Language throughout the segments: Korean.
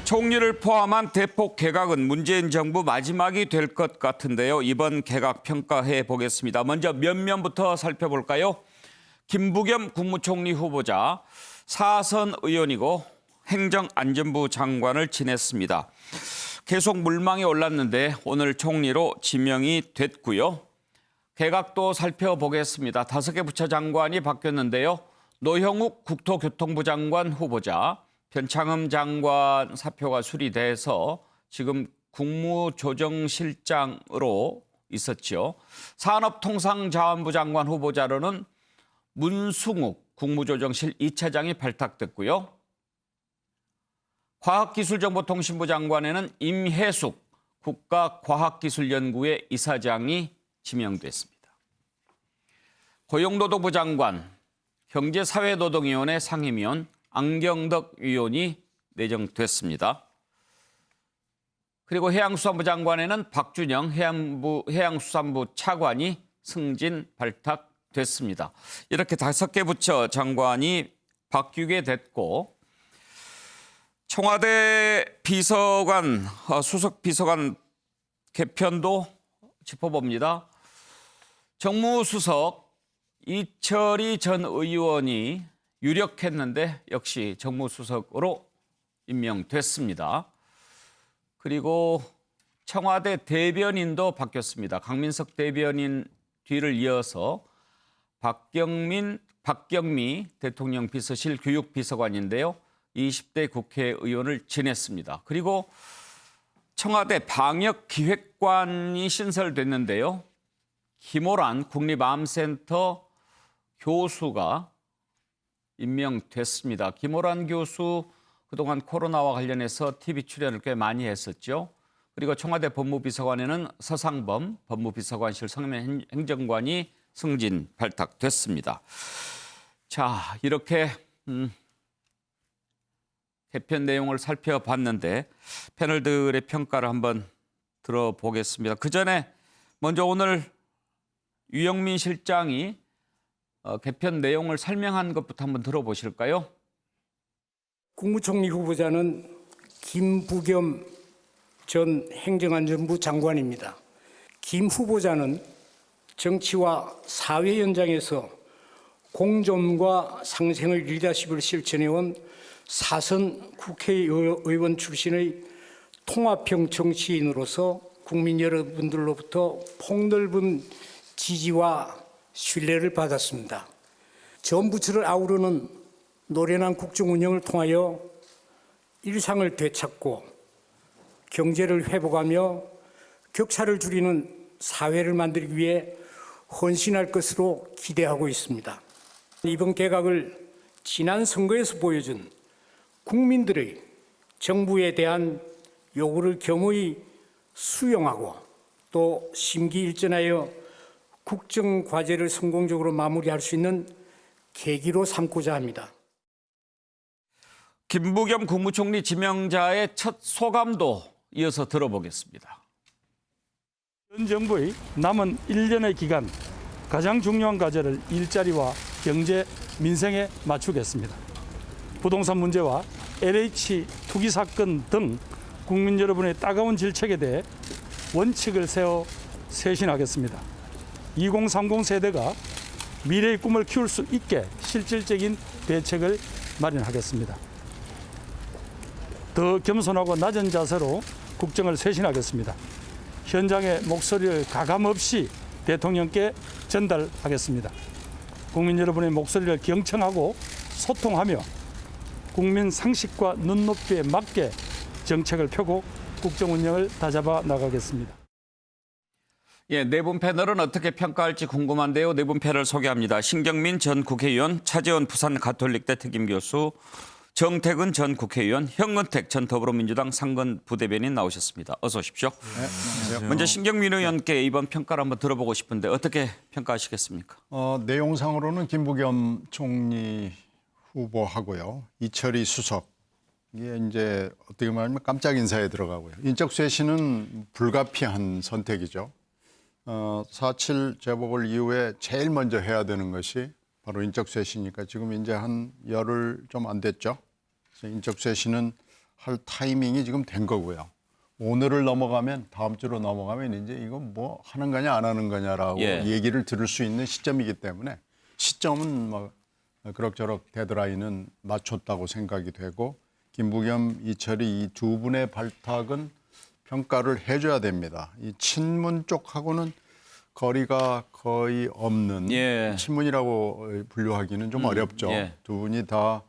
총리를 포함한 대폭 개각은 문재인 정부 마지막이 될 것 같은데요. 이번 개각 평가해 보겠습니다. 먼저 면면부터 살펴볼까요? 김부겸 국무총리 후보자 4선 의원이고 행정안전부 장관을 지냈습니다. 계속 물망에 올랐는데 오늘 총리로 지명이 됐고요. 개각도 살펴보겠습니다. 5개 부처 장관이 바뀌었는데요. 노형욱 국토교통부 장관 후보자, 변창흠 장관 사표가 수리돼서 지금 국무조정실장으로 있었죠. 산업통상자원부 장관 후보자로는 문승욱 국무조정실 2차장이 발탁됐고요. 과학기술정보통신부 장관에는 임혜숙 국가과학기술연구회 이사장이 지명됐습니다. 고용노동부 장관, 경제사회노동위원회 상임위원 안경덕 위원이 내정됐습니다. 그리고 해양수산부 장관에는 박준영 해양수산부 차관이 승진 발탁됐습니다. 이렇게 5개 부처 장관이 바뀌게 됐고 청와대 비서관, 수석 비서관 개편도 짚어봅니다. 정무수석 이철희 전 의원이 유력했는데 역시 정무수석으로 임명됐습니다. 그리고 청와대 대변인도 바뀌었습니다. 강민석 대변인 뒤를 이어서 박경미 대통령 비서실 교육비서관인데요. 20대 국회의원을 지냈습니다. 그리고 청와대 방역기획관이 신설됐는데요. 김오란 국립암센터 교수가 임명됐습니다. 김오란 교수 그동안 코로나와 관련해서 TV 출연을 꽤 많이 했었죠. 그리고 청와대 법무비서관에는 서상범 법무비서관실 상임 행정관이 승진 발탁됐습니다. 자, 이렇게 개편 내용을 살펴봤는데 패널들의 평가를 한번 들어보겠습니다. 그전에 먼저 오늘 유영민 실장이 개편 내용을 설명한 것부터 한번 들어보실까요? 국무총리 후보자는 김부겸 전 행정안전부 장관입니다. 김 후보자는 정치와 사회 현장에서 공존과 상생의 리더십을 실천해온 4선 국회의원 출신의 통합형 정치인으로서 국민 여러분들로부터 폭넓은 지지와 신뢰를 받았습니다. 전 부처를 아우르는 노련한 국정 운영을 통하여 일상을 되찾고 경제를 회복하며 격차를 줄이는 사회를 만들기 위해 헌신할 것으로 기대하고 있습니다. 이번 개각을 지난 선거에서 보여준 국민들의 정부에 대한 요구를 겸허히 수용하고 또 심기일전하여 국정 과제를 성공적으로 마무리할 수 있는 계기로 삼고자 합니다. 김부겸 국무총리 지명자의 첫 소감도 이어서 들어보겠습니다. 현 정부의 남은 1년의 기간 가장 중요한 과제를 일자리와 경제, 민생에 맞추겠습니다. 부동산 문제와 LH 투기 사건 등 국민 여러분의 따가운 질책에 대해 원칙을 세워 쇄신하겠습니다. 2030 세대가 미래의 꿈을 키울 수 있게 실질적인 대책을 마련하겠습니다. 더 겸손하고 낮은 자세로 국정을 쇄신하겠습니다. 현장의 목소리를 가감없이 대통령께 전달하겠습니다. 국민 여러분의 목소리를 경청하고 소통하며 국민 상식과 눈높이에 맞게 정책을 펴고 국정 운영을 다잡아 나가겠습니다. 예, 네 분 패널은 어떻게 평가할지 궁금한데요. 네 분 패널 소개합니다. 신경민 전 국회의원, 차재원 부산 가톨릭대 특임교수, 정태근 전 국회의원, 형은택 전 더불어민주당 상근 부대변인 나오셨습니다. 어서 오십시오. 네, 안녕하세요. 먼저 신경민 의원께 이번 평가를 한번 들어보고 싶은데 어떻게 평가하시겠습니까? 내용상으로는 김부겸 총리 후보하고요. 이철희 수석. 이게 이제 어떻게 말하면 깜짝 인사에 들어가고요. 인적 쇄신은 불가피한 선택이죠. 4.7 재보궐 이후에 제일 먼저 해야 되는 것이 바로 인적 쇄신이니까 지금 이제 한 열흘 좀 안 됐죠. 인적 쇄신은 할 타이밍이 지금 된 거고요. 오늘을 넘어가면 다음 주로 넘어가면 이제 이건 뭐 하는 거냐 안 하는 거냐라고 예. 얘기를 들을 수 있는 시점이기 때문에 시점은 뭐 그럭저럭 데드라인은 맞췄다고 생각이 되고 김부겸, 이철이 이 두 분의 발탁은 평가를 해줘야 됩니다. 이 친문 쪽하고는 거리가 거의 없는 예. 친문이라고 분류하기는 좀 어렵죠. 예. 두 분이 다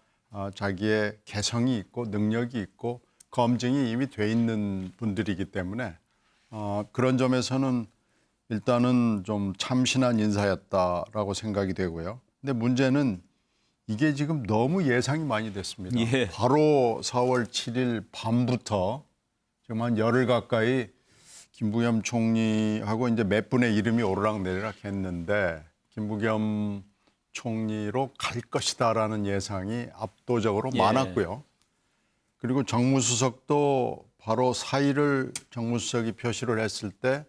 자기의 개성이 있고 능력이 있고 검증이 이미 돼 있는 분들이기 때문에 그런 점에서는 일단은 좀 참신한 인사였다라고 생각이 되고요. 근데 문제는 이게 지금 너무 예상이 많이 됐습니다. 예. 바로 4월 7일 밤부터 지금 한 열흘 가까이 김부겸 총리하고 이제 몇 분의 이름이 오르락내리락 했는데 김부겸 총리로 갈 것이다라는 예상이 압도적으로 예. 많았고요. 그리고 정무수석도 바로 4일을 정무수석이 표시를 했을 때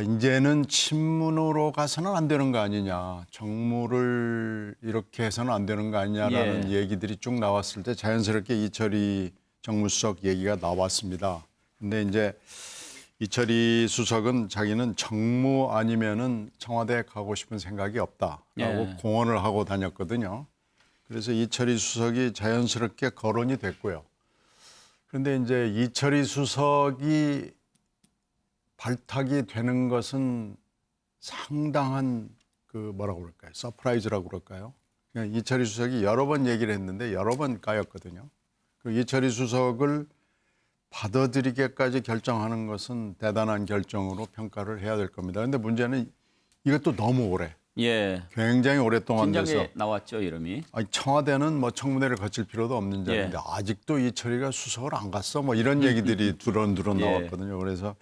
이제는 친문으로 가서는 안 되는 거 아니냐. 정무를 이렇게 해서는 안 되는 거 아니냐라는 예. 얘기들이 쭉 나왔을 때 자연스럽게 이철이 정무수석 얘기가 나왔습니다. 근데 이제 이철이 수석은 자기는 정무 아니면은 청와대에 가고 싶은 생각이 없다라고 예. 공언을 하고 다녔거든요. 그래서 이철이 수석이 자연스럽게 거론이 됐고요. 그런데 이제 이철이 수석이 발탁이 되는 것은 상당한 그 뭐라고 그럴까요? 서프라이즈라고 그럴까요? 그냥 이철이 수석이 여러 번 얘기를 했는데 여러 번 까였거든요. 그 이철이 수석을 받아들이게까지 결정하는 것은 대단한 결정으로 평가를 해야 될 겁니다. 그런데 문제는 이것도 너무 오래, 예. 굉장히 오랫동안 돼서 진작에 나왔죠, 이름이. 아니, 청와대는 뭐 청문회를 거칠 필요도 없는 예. 자리인데 아직도 이철이가 수석을 안 갔어 뭐 이런 얘기들이 두런두런 예. 나왔거든요. 그래서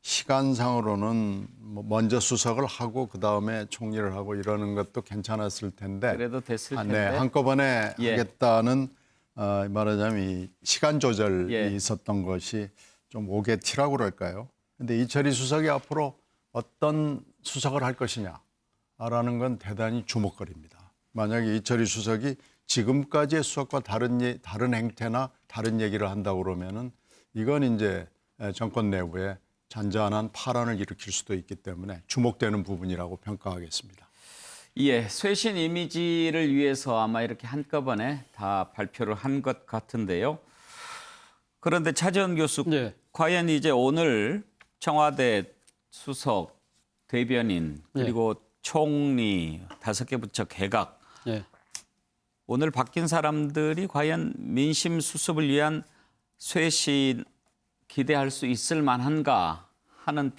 시간상으로는 뭐 먼저 수석을 하고 그다음에 총리를 하고 이러는 것도 괜찮았을 텐데 그래도 됐을 텐데. 네, 한꺼번에 예. 하겠다는 말하자면 이 시간 조절이 예. 있었던 것이 좀 오개티라고 그럴까요? 근데 이철이 수석이 앞으로 어떤 수석을 할 것이냐라는 건 대단히 주목거리입니다. 만약에 이철이 수석이 지금까지의 수석과 다른 행태나 다른 얘기를 한다고 그러면은 이건 이제 정권 내부에 잔잔한 파란을 일으킬 수도 있기 때문에 주목되는 부분이라고 평가하겠습니다. 예, 쇄신 이미지를 위해서 아마 이렇게 한꺼번에 다 발표를 한 것 같은데요. 그런데 차재원 교수, 네. 과연 이제 오늘 청와대 수석, 대변인, 그리고 총리, 5개 부처 개각, 네. 오늘 바뀐 사람들이 과연 민심 수습을 위한 쇄신 기대할 수 있을 만한가 하는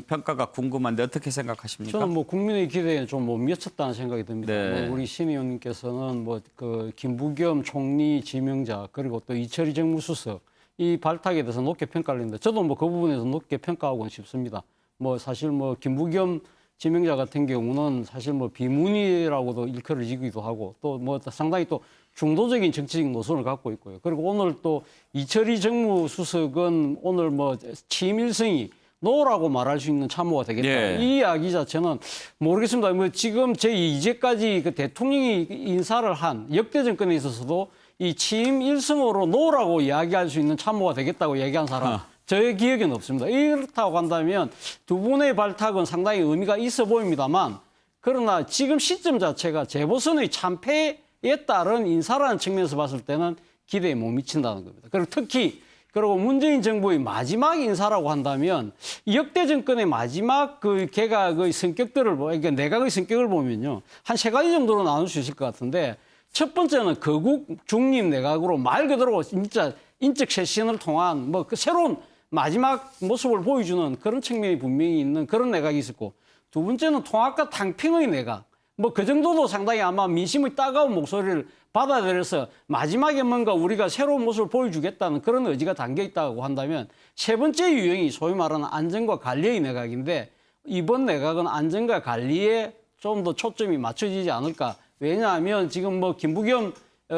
평가가 궁금한데 어떻게 생각하십니까? 저는 뭐 국민의 기대에 좀 못 미쳤다는 생각이 듭니다. 네. 뭐 우리 심 의원님께서는 뭐 그 김부겸 총리 지명자 그리고 또 이철이 정무수석 이 발탁에 대해서 높게 평가를 했는데 저도 뭐 그 부분에서 높게 평가하고는 싶습니다. 뭐 사실 뭐 김부겸 지명자 같은 경우는 사실 뭐 비문이라고도 일컬어지기도 하고 또 뭐 상당히 또 중도적인 정치적 노선을 갖고 있고요. 그리고 오늘 또 이철이 정무수석은 오늘 뭐 취임 일성이 노라고 말할 수 있는 참모가 되겠다. 예. 이 이야기 자체는 모르겠습니다. 뭐 지금 이제까지 그 대통령이 인사를 한 역대 정권에 있어서도 이 취임 일성으로 노라고 이야기할 수 있는 참모가 되겠다고 얘기한 사람 저의 기억에는 없습니다. 이렇다고 한다면 두 분의 발탁은 상당히 의미가 있어 보입니다만 그러나 지금 시점 자체가 재보선의 참패에 따른 인사라는 측면에서 봤을 때는 기대에 못 미친다는 겁니다. 그리고 특히 그리고 문재인 정부의 마지막 인사라고 한다면 역대 정권의 마지막 그 개각의 성격들을 그러니까 내각의 성격을 보면요 한 3가지 정도로 나눌 수 있을 것 같은데 첫 번째는 거국 중립 내각으로 말 그대로 진짜 인적 쇄신을 통한 뭐 그 새로운 마지막 모습을 보여주는 그런 측면이 분명히 있는 그런 내각이 있었고 두 번째는 통합과 탕평의 내각 뭐 그 정도도 상당히 아마 민심의 따가운 목소리를 받아들여서 마지막에 뭔가 우리가 새로운 모습을 보여주겠다는 그런 의지가 담겨 있다고 한다면 세 번째 유형이 소위 말하는 안전과 관리의 내각인데 이번 내각은 안전과 관리에 좀 더 초점이 맞춰지지 않을까. 왜냐하면 지금 뭐 김부겸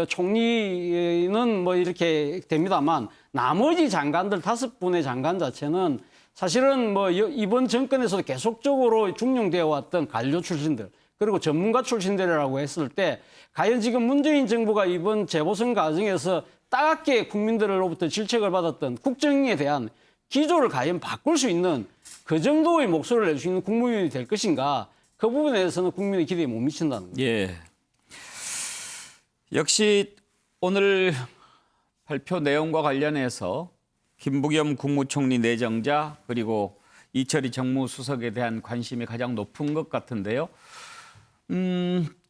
총리는 뭐 이렇게 됩니다만 나머지 장관들 5분의 장관 자체는 사실은 뭐 이번 정권에서도 계속적으로 중용되어 왔던 관료 출신들 그리고 전문가 출신들이라고 했을 때 과연 지금 문재인 정부가 이번 재보선 과정에서 따갑게 국민들로부터 질책을 받았던 국정에 대한 기조를 과연 바꿀 수 있는 그 정도의 목소리를 낼 수 있는 국무위원이 될 것인가, 그 부분에 대해서는 국민의 기대에 못 미친다는 거죠. 예. 역시 오늘 발표 내용과 관련해서 김부겸 국무총리 내정자 그리고 이철희 정무수석에 대한 관심이 가장 높은 것 같은데요.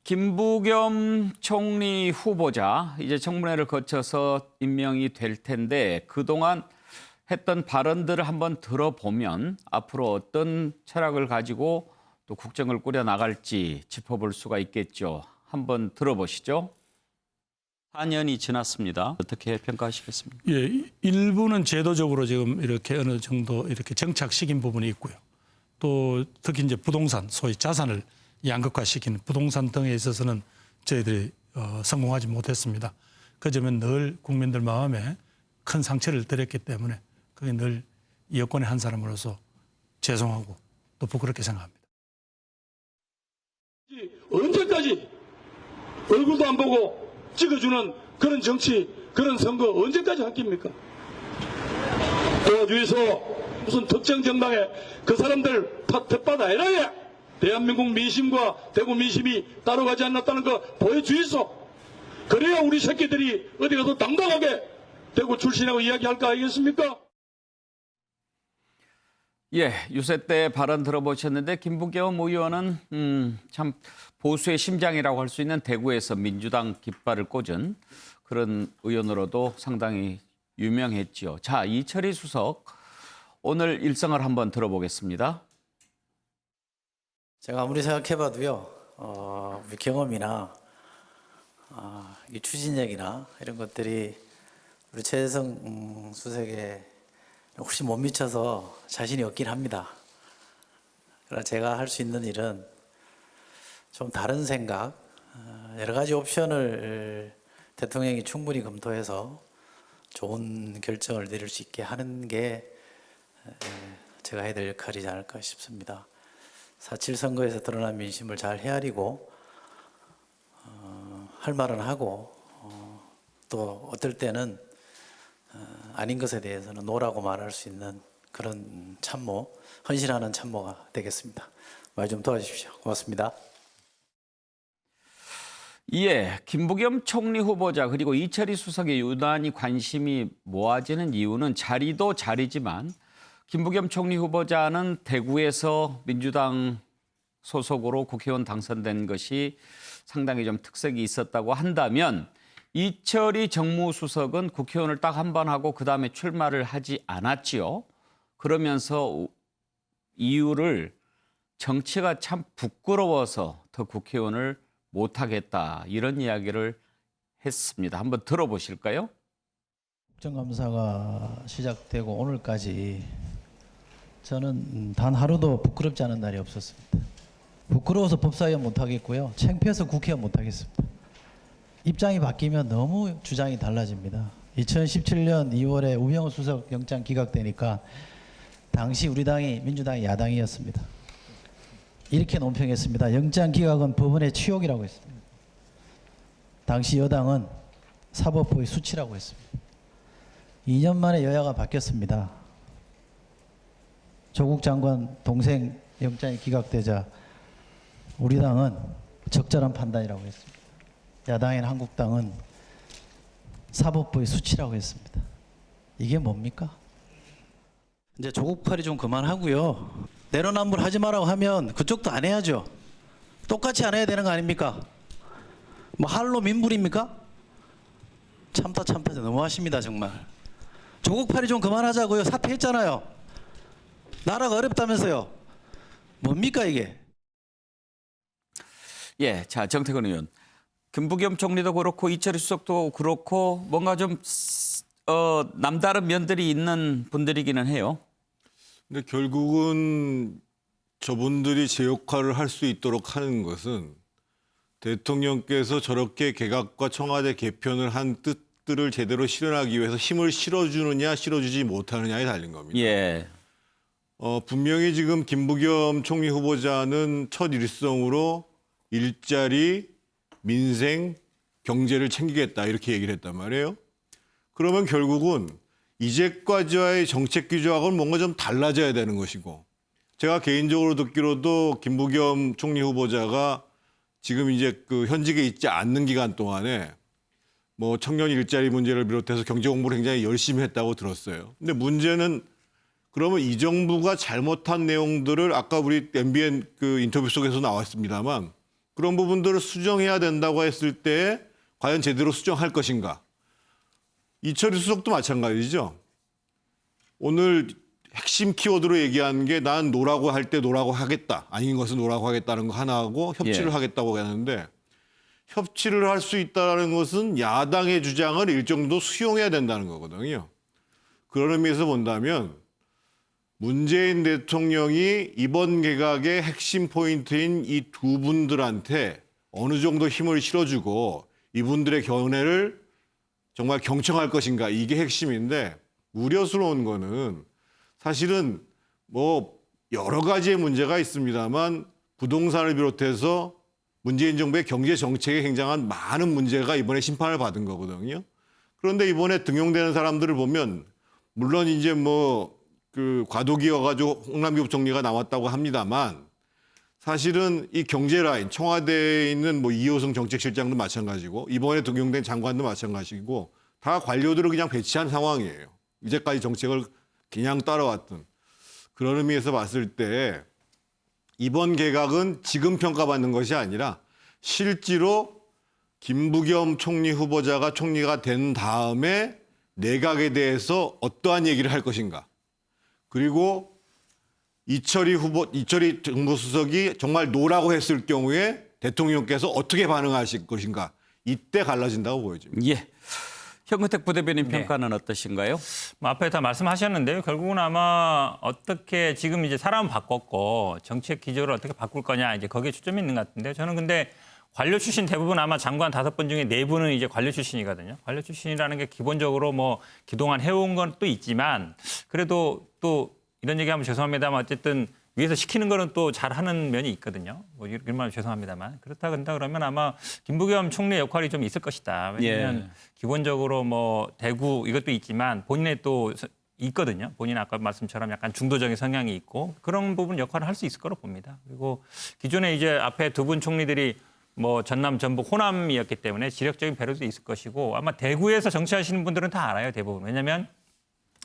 김부겸 총리 후보자 이제 청문회를 거쳐서 임명이 될 텐데 그동안 했던 발언들을 한번 들어보면 앞으로 어떤 철학을 가지고 또 국정을 꾸려 나갈지 짚어볼 수가 있겠죠. 한번 들어보시죠. 4년이 지났습니다. 어떻게 평가하시겠습니까? 예, 일부는 제도적으로 지금 이렇게 어느 정도 이렇게 정착시킨 부분이 있고요. 또 특히 이제 부동산, 소위 자산을 양극화시키는 부동산 등에 있어서는 저희들이 성공하지 못했습니다. 그 점은 늘 국민들 마음에 큰 상처를 드렸기 때문에 그게 늘 이 여권의 한 사람으로서 죄송하고 또 부끄럽게 생각합니다. 언제까지 얼굴도 안 보고 찍어주는 그런 정치, 그런 선거 언제까지 할 겁니까? 도와주에서 무슨 특정 정당에 그 사람들 탓받아 에라야 대한민국 민심과 대구 민심이 따라가지 않았다는 거 보여주이소. 그래야 우리 새끼들이 어디 가서 당당하게 대구 출신하고 이야기할 거 아니겠습니까? 예, 유세 때 발언 들어보셨는데 김부겸 의원은 참 보수의 심장이라고 할 수 있는 대구에서 민주당 깃발을 꽂은 그런 의원으로도 상당히 유명했지요. 자, 이철희 수석 오늘 일성을 한번 들어보겠습니다. 제가 아무리 생각해봐도요, 우리 경험이나 이 추진력이나 이런 것들이 우리 최재성 수석에 혹시 못 미쳐서 자신이 없긴 합니다. 그러나 제가 할 수 있는 일은 좀 다른 생각, 여러 가지 옵션을 대통령이 충분히 검토해서 좋은 결정을 내릴 수 있게 하는 게 제가 해야 될 역할이지 않을까 싶습니다. 4.7 선거에서 드러난 민심을 잘 헤아리고 할 말은 하고 또 어떨 때는 아닌 것에 대해서는 노라고 말할 수 있는 그런 참모, 헌신하는 참모가 되겠습니다. 말 좀 도와주십시오. 고맙습니다. 예, 김부겸 총리 후보자 그리고 이철희 수석의 유난히 관심이 모아지는 이유는 자리도 자리지만 김부겸 총리 후보자는 대구에서 민주당 소속으로 국회의원 당선된 것이 상당히 좀 특색이 있었다고 한다면 이철희 정무수석은 국회의원을 딱 한 번 하고 그다음에 출마를 하지 않았지요. 그러면서 이유를 정치가 참 부끄러워서 더 국회의원을 못하겠다 이런 이야기를 했습니다. 한번 들어보실까요? 국정감사가 시작되고 오늘까지 저는 단 하루도 부끄럽지 않은 날이 없었습니다. 부끄러워서 법사위원 못하겠고요. 창피해서 국회의원 못하겠습니다. 입장이 바뀌면 너무 주장이 달라집니다. 2017년 2월에 우병우 수석 영장 기각되니까 당시 우리 당이 민주당이 야당이었습니다. 이렇게 논평했습니다. 영장 기각은 법원의 치욕이라고 했습니다. 당시 여당은 사법부의 수치라고 했습니다. 2년 만에 여야가 바뀌었습니다. 조국 장관 동생 영장이 기각되자 우리 당은 적절한 판단이라고 했습니다. 야당인 한국당은 사법부의 수치라고 했습니다. 이게 뭡니까? 이제 조국팔이 좀 그만하고요. 내로남불 하지 말라고 하면 그쪽도 안 해야죠. 똑같이 안 해야 되는 거 아닙니까? 뭐 할로 민불입니까? 참다 너무하십니다 정말. 조국팔이 좀 그만하자고요. 사퇴했잖아요. 나라가 어렵다면서요. 뭡니까 이게? 예, 자 정태근 의원, 김부겸 총리도 그렇고 이철희 수석도 그렇고 뭔가 좀 남다른 면들이 있는 분들이기는 해요. 근데 결국은 저분들이 제 역할을 할 수 있도록 하는 것은 대통령께서 저렇게 개각과 청와대 개편을 한 뜻들을 제대로 실현하기 위해서 힘을 실어주느냐 실어주지 못하느냐에 달린 겁니다. 예. 분명히 지금 김부겸 총리 후보자는 첫 일성으로 일자리, 민생, 경제를 챙기겠다 이렇게 얘기를 했단 말이에요. 그러면 결국은 이제까지와의 정책 기조하고는 뭔가 좀 달라져야 되는 것이고, 제가 개인적으로 듣기로도 김부겸 총리 후보자가 지금 이제 그 현직에 있지 않는 기간 동안에 뭐 청년 일자리 문제를 비롯해서 경제 공부를 굉장히 열심히 했다고 들었어요. 근데 문제는 그러면 이 정부가 잘못한 내용들을 아까 우리 MBN 그 인터뷰 속에서 나왔습니다만 그런 부분들을 수정해야 된다고 했을 때 과연 제대로 수정할 것인가? 이철희 수석도 마찬가지죠. 오늘 핵심 키워드로 얘기한 게 난 노라고 할 때 노라고 하겠다. 아닌 것은 노라고 하겠다는 거 하나하고 협치를 예. 하겠다고 하는데 협치를 할 수 있다는 것은 야당의 주장을 일정도 수용해야 된다는 거거든요. 그런 의미에서 본다면 문재인 대통령이 이번 개각의 핵심 포인트인 이 두 분들한테 어느 정도 힘을 실어주고 이분들의 견해를 정말 경청할 것인가 이게 핵심인데 우려스러운 거는 사실은 뭐 여러 가지의 문제가 있습니다만 부동산을 비롯해서 문재인 정부의 경제 정책에 굉장한 많은 문제가 이번에 심판을 받은 거거든요. 그런데 이번에 등용되는 사람들을 보면 물론 이제 뭐 그 과도기여가지고 홍남기 부총리가 나왔다고 합니다만 사실은 이 경제 라인 청와대에 있는 뭐 이호승 정책실장도 마찬가지고 이번에 등용된 장관도 마찬가지고 다 관료들을 그냥 배치한 상황이에요. 이제까지 정책을 그냥 따라왔던 그런 의미에서 봤을 때 이번 개각은 지금 평가받는 것이 아니라 실제로 김부겸 총리 후보자가 총리가 된 다음에 내각에 대해서 어떠한 얘기를 할 것인가. 그리고 이철희 정무수석이 정말 노라고 했을 경우에 대통령께서 어떻게 반응하실 것인가. 이때 갈라진다고 보여집니다. 예. 현근택 부대변인 평가는 어떠신가요? 뭐 앞에 다 말씀하셨는데요. 결국은 아마 어떻게 지금 이제 사람 바꿨고 정책 기조를 어떻게 바꿀 거냐 이제 거기에 초점이 있는 것 같은데요. 저는 근데 관료 출신 대부분 아마 장관 5분 중에 4분은 이제 관료 출신이거든요. 관료 출신이라는 게 기본적으로 뭐 그동안 해온 건 또 있지만 그래도 또 이런 얘기하면 죄송합니다만 어쨌든 위에서 시키는 거는 또 잘하는 면이 있거든요. 뭐 이런 말 죄송합니다만 그렇다 근다 그러면 아마 김부겸 총리 역할이 좀 있을 것이다. 왜냐하면 기본적으로 뭐 대구 이것도 있지만 본인의 또 있거든요. 본인 아까 말씀처럼 약간 중도적인 성향이 있고 그런 부분 역할을 할 수 있을 거로 봅니다. 그리고 기존에 이제 앞에 두 분 총리들이 뭐 전남, 전북, 호남이었기 때문에 지력적인 배려도 있을 것이고 아마 대구에서 정치하시는 분들은 다 알아요. 대부분. 왜냐하면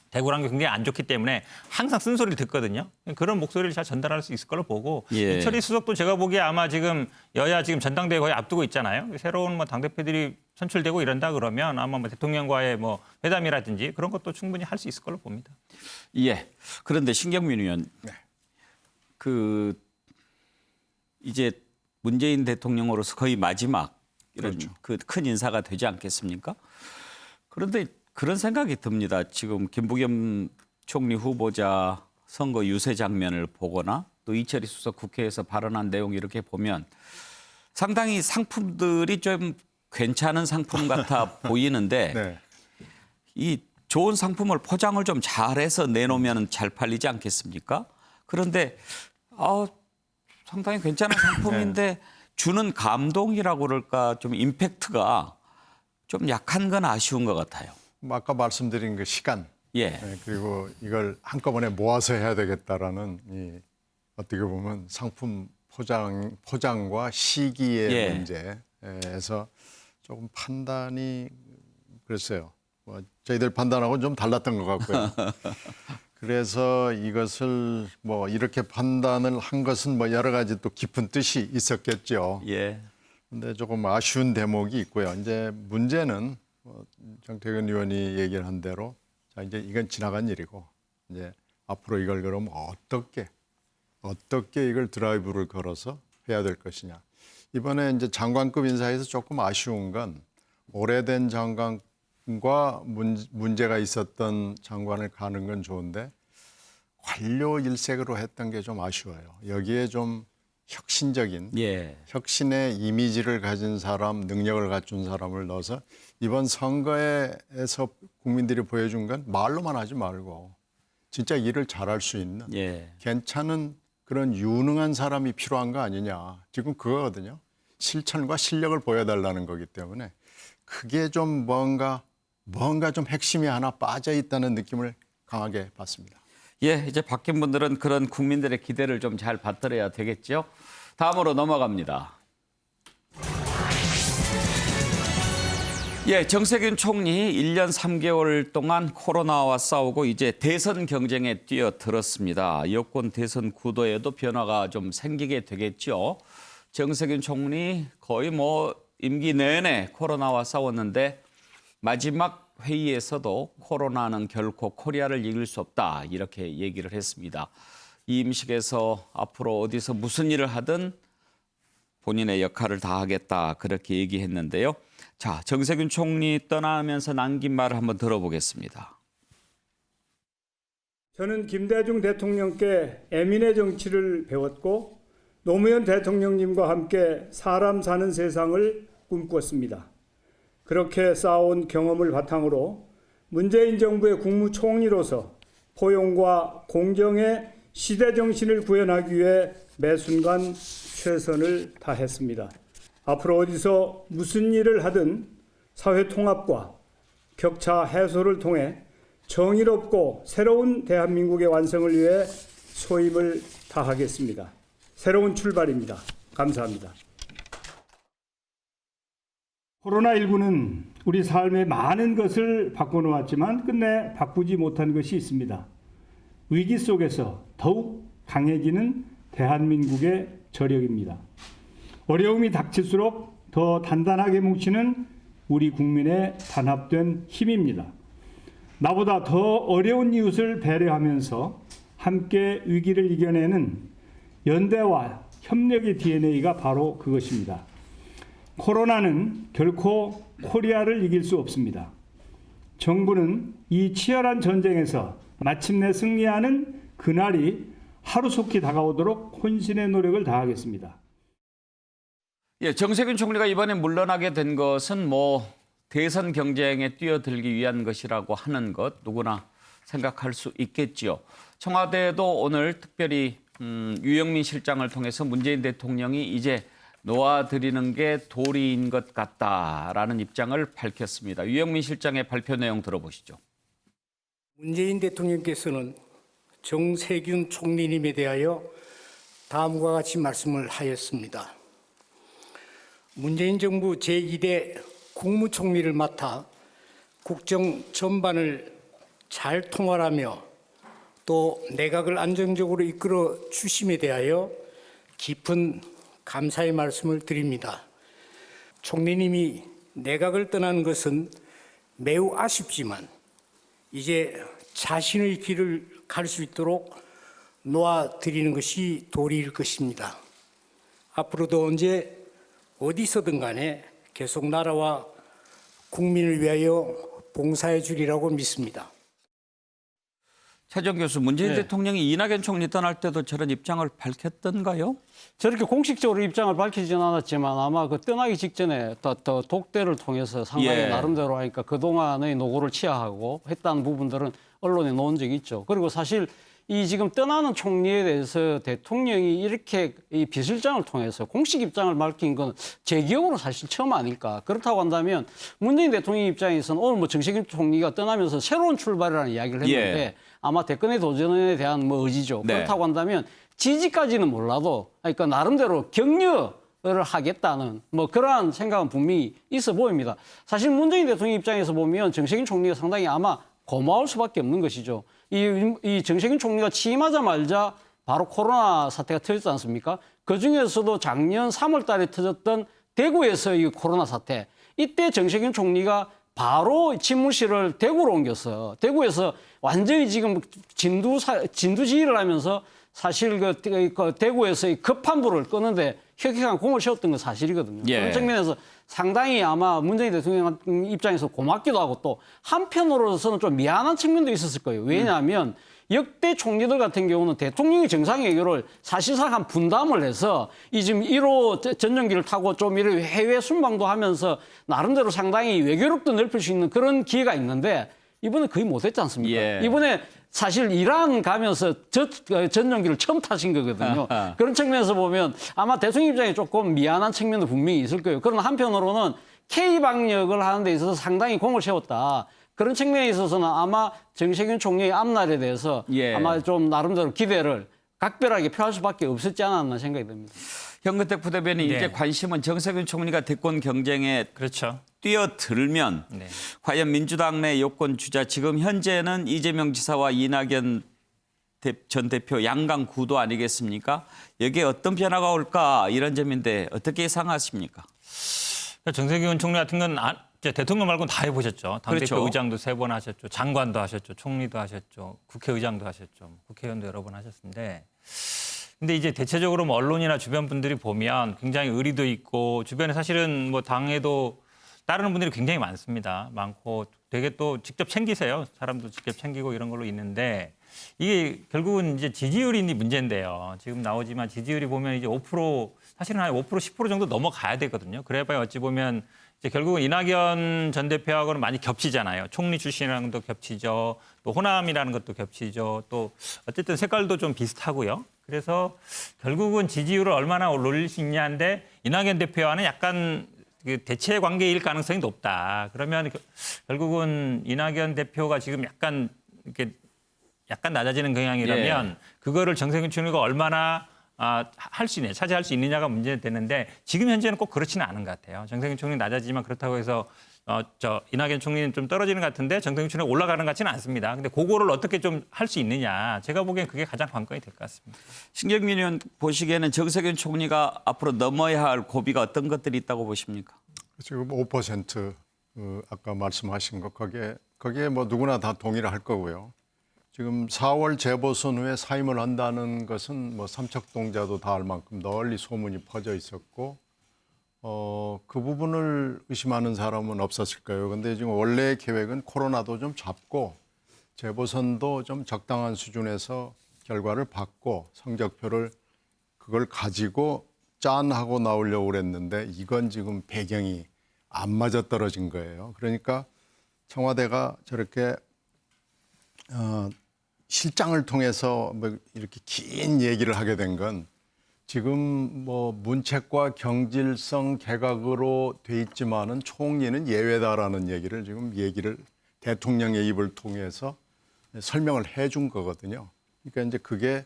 대구란 게 굉장히 안 좋기 때문에 항상 쓴소리를 듣거든요. 그런 목소리를 잘 전달할 수 있을 걸로 보고 예. 이철희 수석도 제가 보기에 아마 지금 여야 지금 전당대회 거의 앞두고 있잖아요. 새로운 뭐 당대표들이 선출되고 이런다 그러면 아마 뭐 대통령과의 뭐 회담이라든지 그런 것도 충분히 할 수 있을 걸로 봅니다. 예. 그런데 신경민 의원, 그 이제 문재인 대통령으로서 거의 마지막 이런 그 큰 인사가 되지 않겠습니까? 그런데 그런 생각이 듭니다. 지금 김부겸 총리 후보자 선거 유세 장면을 보거나 또 이철희 수석 국회에서 발언한 내용 이렇게 보면 상당히 상품들이 좀 괜찮은 상품 같아 보이는데 네. 이 좋은 상품을 포장을 좀 잘해서 내놓으면 잘 팔리지 않겠습니까? 그런데 상당히 괜찮은 상품인데 주는 감동이라고 그럴까 좀 임팩트가 좀 약한 건 아쉬운 것 같아요. 아까 말씀드린 그 시간 예. 그리고 이걸 한꺼번에 모아서 해야 되겠다라는 이 어떻게 보면 상품 포장과 시기의 예. 문제에서 조금 판단이 그랬어요. 뭐 저희들 판단하고는 좀 달랐던 것 같고요. 그래서 이것을 뭐 이렇게 판단을 한 것은 뭐 여러 가지 또 깊은 뜻이 있었겠죠. 예. 근데 조금 아쉬운 대목이 있고요. 이제 문제는 정태근 의원이 얘기를 한 대로 자 이제 이건 지나간 일이고 이제 앞으로 이걸 그럼 어떻게 이걸 드라이브를 걸어서 해야 될 것이냐. 이번에 이제 장관급 인사에서 조금 아쉬운 건 오래된 장관과 문제가 있었던 장관을 가는 건 좋은데 관료 일색으로 했던 게 좀 아쉬워요. 여기에 좀 혁신적인 예. 혁신의 이미지를 가진 사람, 능력을 갖춘 사람을 넣어서 이번 선거에서 국민들이 보여준 건 말로만 하지 말고 진짜 일을 잘할 수 있는 예. 괜찮은 그런 유능한 사람이 필요한 거 아니냐. 지금 그거거든요. 실천과 실력을 보여달라는 거기 때문에 그게 좀 뭔가 좀 핵심이 하나 빠져 있다는 느낌을 강하게 받습니다. 예, 이제 바뀐 분들은 그런 국민들의 기대를 좀 잘 받들어야 되겠죠. 다음으로 넘어갑니다. 예, 정세균 총리 1년 3개월 동안 코로나와 싸우고 이제 대선 경쟁에 뛰어들었습니다. 여권 대선 구도에도 변화가 좀 생기게 되겠죠. 정세균 총리 거의 뭐 임기 내내 코로나와 싸웠는데 마지막 회의에서도 코로나는 결코 코리아를 이길 수 없다 이렇게 얘기를 했습니다. 이 임식에서 앞으로 어디서 무슨 일을 하든 본인의 역할을 다하겠다 그렇게 얘기했는데요. 자, 정세균 총리 떠나면서 남긴 말을 한번 들어보겠습니다. 저는 김대중 대통령께 애민의 정치를 배웠고 노무현 대통령님과 함께 사람 사는 세상을 꿈꿨습니다. 그렇게 쌓아온 경험을 바탕으로 문재인 정부의 국무총리로서 포용과 공정의 시대 정신을 구현하기 위해 매 순간 최선을 다했습니다. 앞으로 어디서 무슨 일을 하든 사회 통합과 격차 해소를 통해 정의롭고 새로운 대한민국의 완성을 위해 소임을 다하겠습니다. 새로운 출발입니다. 감사합니다. 코로나19는 우리 삶의 많은 것을 바꿔놓았지만 끝내 바꾸지 못한 것이 있습니다. 위기 속에서 더욱 강해지는 대한민국의 저력입니다. 어려움이 닥칠수록 더 단단하게 뭉치는 우리 국민의 단합된 힘입니다. 나보다 더 어려운 이웃을 배려하면서 함께 위기를 이겨내는 연대와 협력의 DNA가 바로 그것입니다. 코로나는 결코 코리아를 이길 수 없습니다. 정부는 이 치열한 전쟁에서 마침내 승리하는 그날이 하루속히 다가오도록 혼신의 노력을 다하겠습니다. 예, 정세균 총리가 이번에 물러나게 된 것은 뭐 대선 경쟁에 뛰어들기 위한 것이라고 하는 것 누구나 생각할 수 있겠지요. 청와대도 오늘 특별히 유영민 실장을 통해서 문재인 대통령이 이제 놓아드리는 게 도리인 것 같다라는 입장을 밝혔습니다. 유영민 실장의 발표 내용 들어보시죠. 문재인 대통령께서는 정세균 총리님에 대하여 다음과 같이 말씀을 하였습니다. 문재인 정부 제2대 국무총리를 맡아 국정 전반을 잘 통할하며 또 내각을 안정적으로 이끌어 주심에 대하여 깊은 감사의 말씀을 드립니다. 총리님이 내각을 떠나는 것은 매우 아쉽지만 이제 자신의 길을 갈 수 있도록 놓아드리는 것이 도리일 것입니다. 앞으로도 언제 어디서든 간에 계속 나라와 국민을 위하여 봉사해 주리라고 믿습니다. 최정 교수, 문재인 대통령이 이낙연 총리 떠날 때도 저런 입장을 밝혔던가요? 저렇게 공식적으로 입장을 밝히지는 않았지만 아마 그 떠나기 직전에 더 독대를 통해서 상당히 나름대로 하니까 그동안의 노고를 치하하고 했다는 부분들은 언론에 놓은 적이 있죠. 그리고 사실 이 지금 떠나는 총리에 대해서 대통령이 이렇게 이 비서실장을 통해서 공식 입장을 밝힌 건 제 기억으로 사실 처음 아닐까. 그렇다고 한다면 문재인 대통령 입장에서는 오늘 뭐 정세균 총리가 떠나면서 새로운 출발이라는 이야기를 했는데 아마 대권의 도전에 대한 뭐 의지죠. 그렇다고 한다면 지지까지는 몰라도 그러니까 나름대로 격려를 하겠다는 뭐 그러한 생각은 분명히 있어 보입니다. 사실 문재인 대통령 입장에서 보면 정세균 총리가 상당히 아마 고마울 수밖에 없는 것이죠. 이 정세균 총리가 취임하자마자 바로 코로나 사태가 터졌지 않습니까? 그중에서도 작년 3월 달에 터졌던 대구에서 이 코로나 사태. 이때 정세균 총리가 바로 집무실을 대구로 옮겼어요. 대구에서 완전히 지금 진두지휘를 하면서 사실 그 대구에서 급한 불을 끄는데 혁혁한 공을 세웠던 건 사실이거든요. 그런 측면에서 상당히 아마 문재인 대통령 입장에서 고맙기도 하고 또 한편으로서는 좀 미안한 측면도 있었을 거예요. 왜냐하면 역대 총리들 같은 경우는 대통령이 정상회견을 사실상 한 분담을 해서 이 지금 1호 전용기를 타고 좀 이렇게 해외 순방도 하면서 나름대로 상당히 외교력도 넓힐 수 있는 그런 기회가 있는데 이번에 거의 못했지 않습니까? 이번에 사실 이란 가면서 전용기를 처음 타신 거거든요. 그런 측면에서 보면 아마 대통령 입장에 조금 미안한 측면도 분명히 있을 거예요. 그러나 한편으로는 K-방역을 하는 데 있어서 상당히 공을 세웠다. 그런 측면에 있어서는 아마 정세균 총리의 앞날에 대해서 예. 아마 좀 나름대로 기대를 각별하게 표할 수밖에 없었지 않았나 생각이 듭니다. 현근택 부대변인 네. 이제 관심은 정세균 총리가 대권 경쟁에 그렇죠. 뛰어들면 네. 과연 민주당 내 여권 주자 지금 현재는 이재명 지사와 이낙연 전 대표 양강 구도 아니겠습니까? 여기에 어떤 변화가 올까 이런 점인데 어떻게 예상하십니까? 정세균 총리 같은 건 이제 대통령 말고는 다 해보셨죠. 당대표 그렇죠. 의장도 3번 하셨죠. 장관도 하셨죠. 총리도 하셨죠. 국회의장도 하셨죠. 국회의원도 여러 번 하셨는데 근데 이제 대체적으로 뭐 언론이나 주변 분들이 보면 굉장히 의리도 있고 주변에 사실은 뭐 당에도 따르는 분들이 굉장히 많습니다. 많고 되게 또 직접 챙기세요. 사람도 직접 챙기고 이런 걸로 있는데 이게 결국은 이제 지지율이 문제인데요. 지금 나오지만 지지율이 보면 이제 5% 사실은 한 5% 10% 정도 넘어가야 되거든요. 그래봐야 어찌 보면 이제 결국은 이낙연 전 대표하고는 많이 겹치잖아요. 총리 출신이라는 것도 겹치죠. 또 호남이라는 것도 겹치죠. 또 어쨌든 색깔도 좀 비슷하고요. 그래서 결국은 지지율을 얼마나 올릴 수 있냐인데 이낙연 대표와는 약간 그 대체 관계일 가능성이 높다. 그러면 결국은 이낙연 대표가 지금 약간 이렇게 약간 낮아지는 경향이라면 예. 그거를 정세균 총리가 얼마나 할 수 있느냐, 차지할 수 있느냐가 문제되는데 지금 현재는 꼭 그렇지는 않은 것 같아요. 정세균 총리 낮아지지만 그렇다고 해서 이낙연 총리는 좀 떨어지는 것 같은데 정세균 총리가 올라가는 것 같지는 않습니다. 근데 그거를 어떻게 좀 할 수 있느냐, 제가 보기엔 그게 가장 관건이 될 것 같습니다. 신경민 의원 보시기에는 정세균 총리가 앞으로 넘어야 할 고비가 어떤 것들이 있다고 보십니까? 지금 5% 아까 말씀하신 것 거기에 뭐 누구나 다 동의를 할 거고요. 지금 4월 재보선 후에 사임을 한다는 것은 뭐 삼척동자도 다 알 만큼 널리 소문이 퍼져 있었고 그 부분을 의심하는 사람은 없었을 거예요. 근데 지금 원래 계획은 코로나도 좀 잡고 재보선도 좀 적당한 수준에서 결과를 받고 성적표를 그걸 가지고 짠 하고 나오려고 그랬는데 이건 지금 배경이 안 맞아 떨어진 거예요. 그러니까 청와대가 저렇게 실장을 통해서 뭐 이렇게 긴 얘기를 하게 된 건 지금 뭐 문책과 경질성 개각으로 돼 있지만은 총리는 예외다라는 얘기를 대통령의 입을 통해서 설명을 해준 거거든요. 그러니까 이제 그게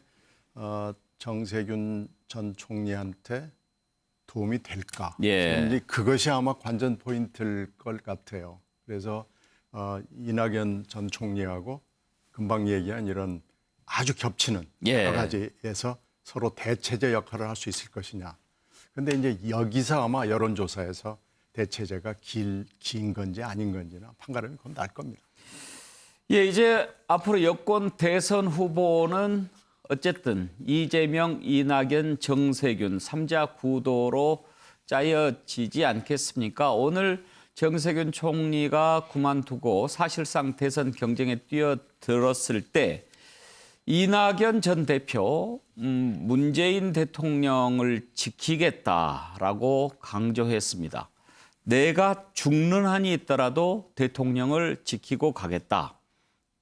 정세균 전 총리한테 도움이 될까? 예. 이제 그것이 아마 관전 포인트일 것 같아요. 그래서 이낙연 전 총리하고 금방 얘기한 이런 아주 겹치는 예. 여러 가지에서 서로 대체제 역할을 할 수 있을 것이냐. 그런데 이제 여기서 아마 여론조사에서 대체제가 긴 건지 아닌 건지는 판가름이 그건 날 겁니다. 예, 이제 앞으로 여권 대선 후보는 어쨌든 이재명, 이낙연, 정세균 3자 구도로 짜여지지 않겠습니까? 오늘 정세균 총리가 그만두고 사실상 대선 경쟁에 뛰어들었을 때 이낙연 전 대표 문재인 대통령을 지키겠다라고 강조했습니다. 내가 죽는 한이 있더라도 대통령을 지키고 가겠다.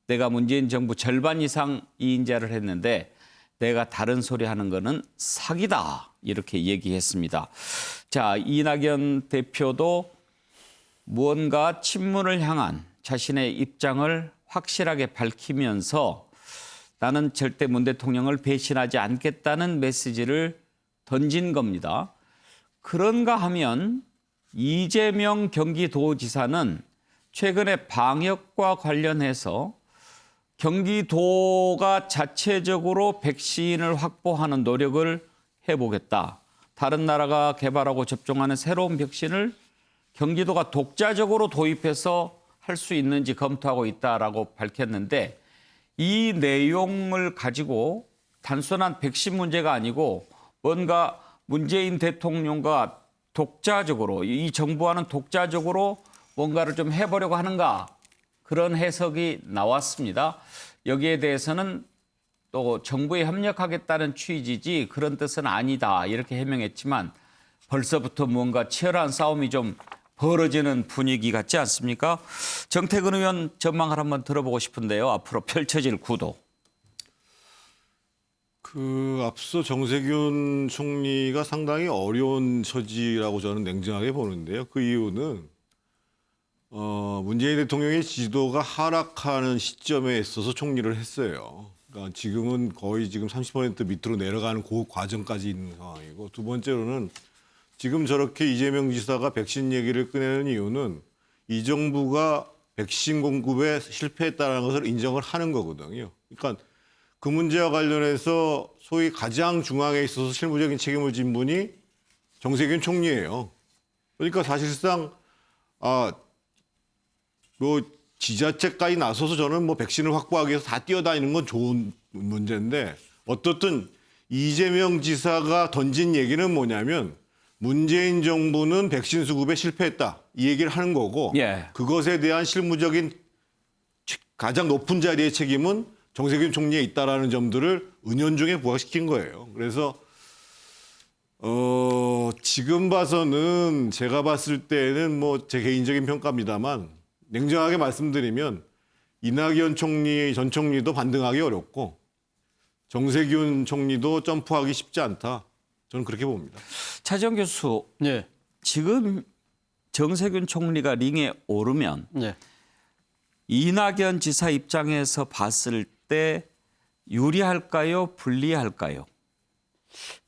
내가 문재인 정부 절반 이상 이인자를 했는데 내가 다른 소리 하는 거는 사기다. 이렇게 얘기했습니다. 자, 이낙연 대표도 무언가 친문을 향한 자신의 입장을 확실하게 밝히면서 나는 절대 문 대통령을 배신하지 않겠다는 메시지를 던진 겁니다. 그런가 하면 이재명 경기도지사는 최근에 방역과 관련해서 경기도가 자체적으로 백신을 확보하는 노력을 해보겠다. 다른 나라가 개발하고 접종하는 새로운 백신을 경기도가 독자적으로 도입해서 할 수 있는지 검토하고 있다라고 밝혔는데 이 내용을 가지고 단순한 백신 문제가 아니고 뭔가 문재인 대통령과 독자적으로 이 정부와는 독자적으로 뭔가를 좀 해보려고 하는가 그런 해석이 나왔습니다. 여기에 대해서는 또 정부에 협력하겠다는 취지지 그런 뜻은 아니다 이렇게 해명했지만 벌써부터 뭔가 치열한 싸움이 좀 벌어지는 분위기 같지 않습니까? 정태근 의원 전망을 한번 들어보고 싶은데요. 앞으로 펼쳐질 구도. 앞서 정세균 총리가 상당히 어려운 처지라고 저는 냉정하게 보는데요. 그 이유는 문재인 대통령의 지지도가 하락하는 시점에 있어서 총리를 했어요. 그러니까 지금은 거의 지금 30% 밑으로 내려가는 그 과정까지 있는 상황이고, 두 번째로는 지금 저렇게 이재명 지사가 백신 얘기를 꺼내는 이유는 이 정부가 백신 공급에 실패했다는 것을 인정을 하는 거거든요. 그러니까 그 문제와 관련해서 소위 가장 중앙에 있어서 실무적인 책임을 진 분이 정세균 총리예요. 그러니까 사실상 뭐 지자체까지 나서서 저는 뭐 백신을 확보하기 위해서 다 뛰어다니는 건 좋은 문제인데, 어떻든 이재명 지사가 던진 얘기는 뭐냐면 문재인 정부는 백신 수급에 실패했다, 이 얘기를 하는 거고, 예. 그것에 대한 실무적인 가장 높은 자리의 책임은 정세균 총리에 있다라는 점들을 은연중에 부각시킨 거예요. 그래서 지금 봐서는, 제가 봤을 때는 뭐 제 개인적인 평가입니다만, 냉정하게 말씀드리면 이낙연 총리, 전 총리도 반등하기 어렵고 정세균 총리도 점프하기 쉽지 않다, 저는 그렇게 봅니다. 차지원 교수, 네. 지금 정세균 총리가 링에 오르면 네. 이낙연 지사 입장에서 봤을 때 유리할까요? 불리할까요?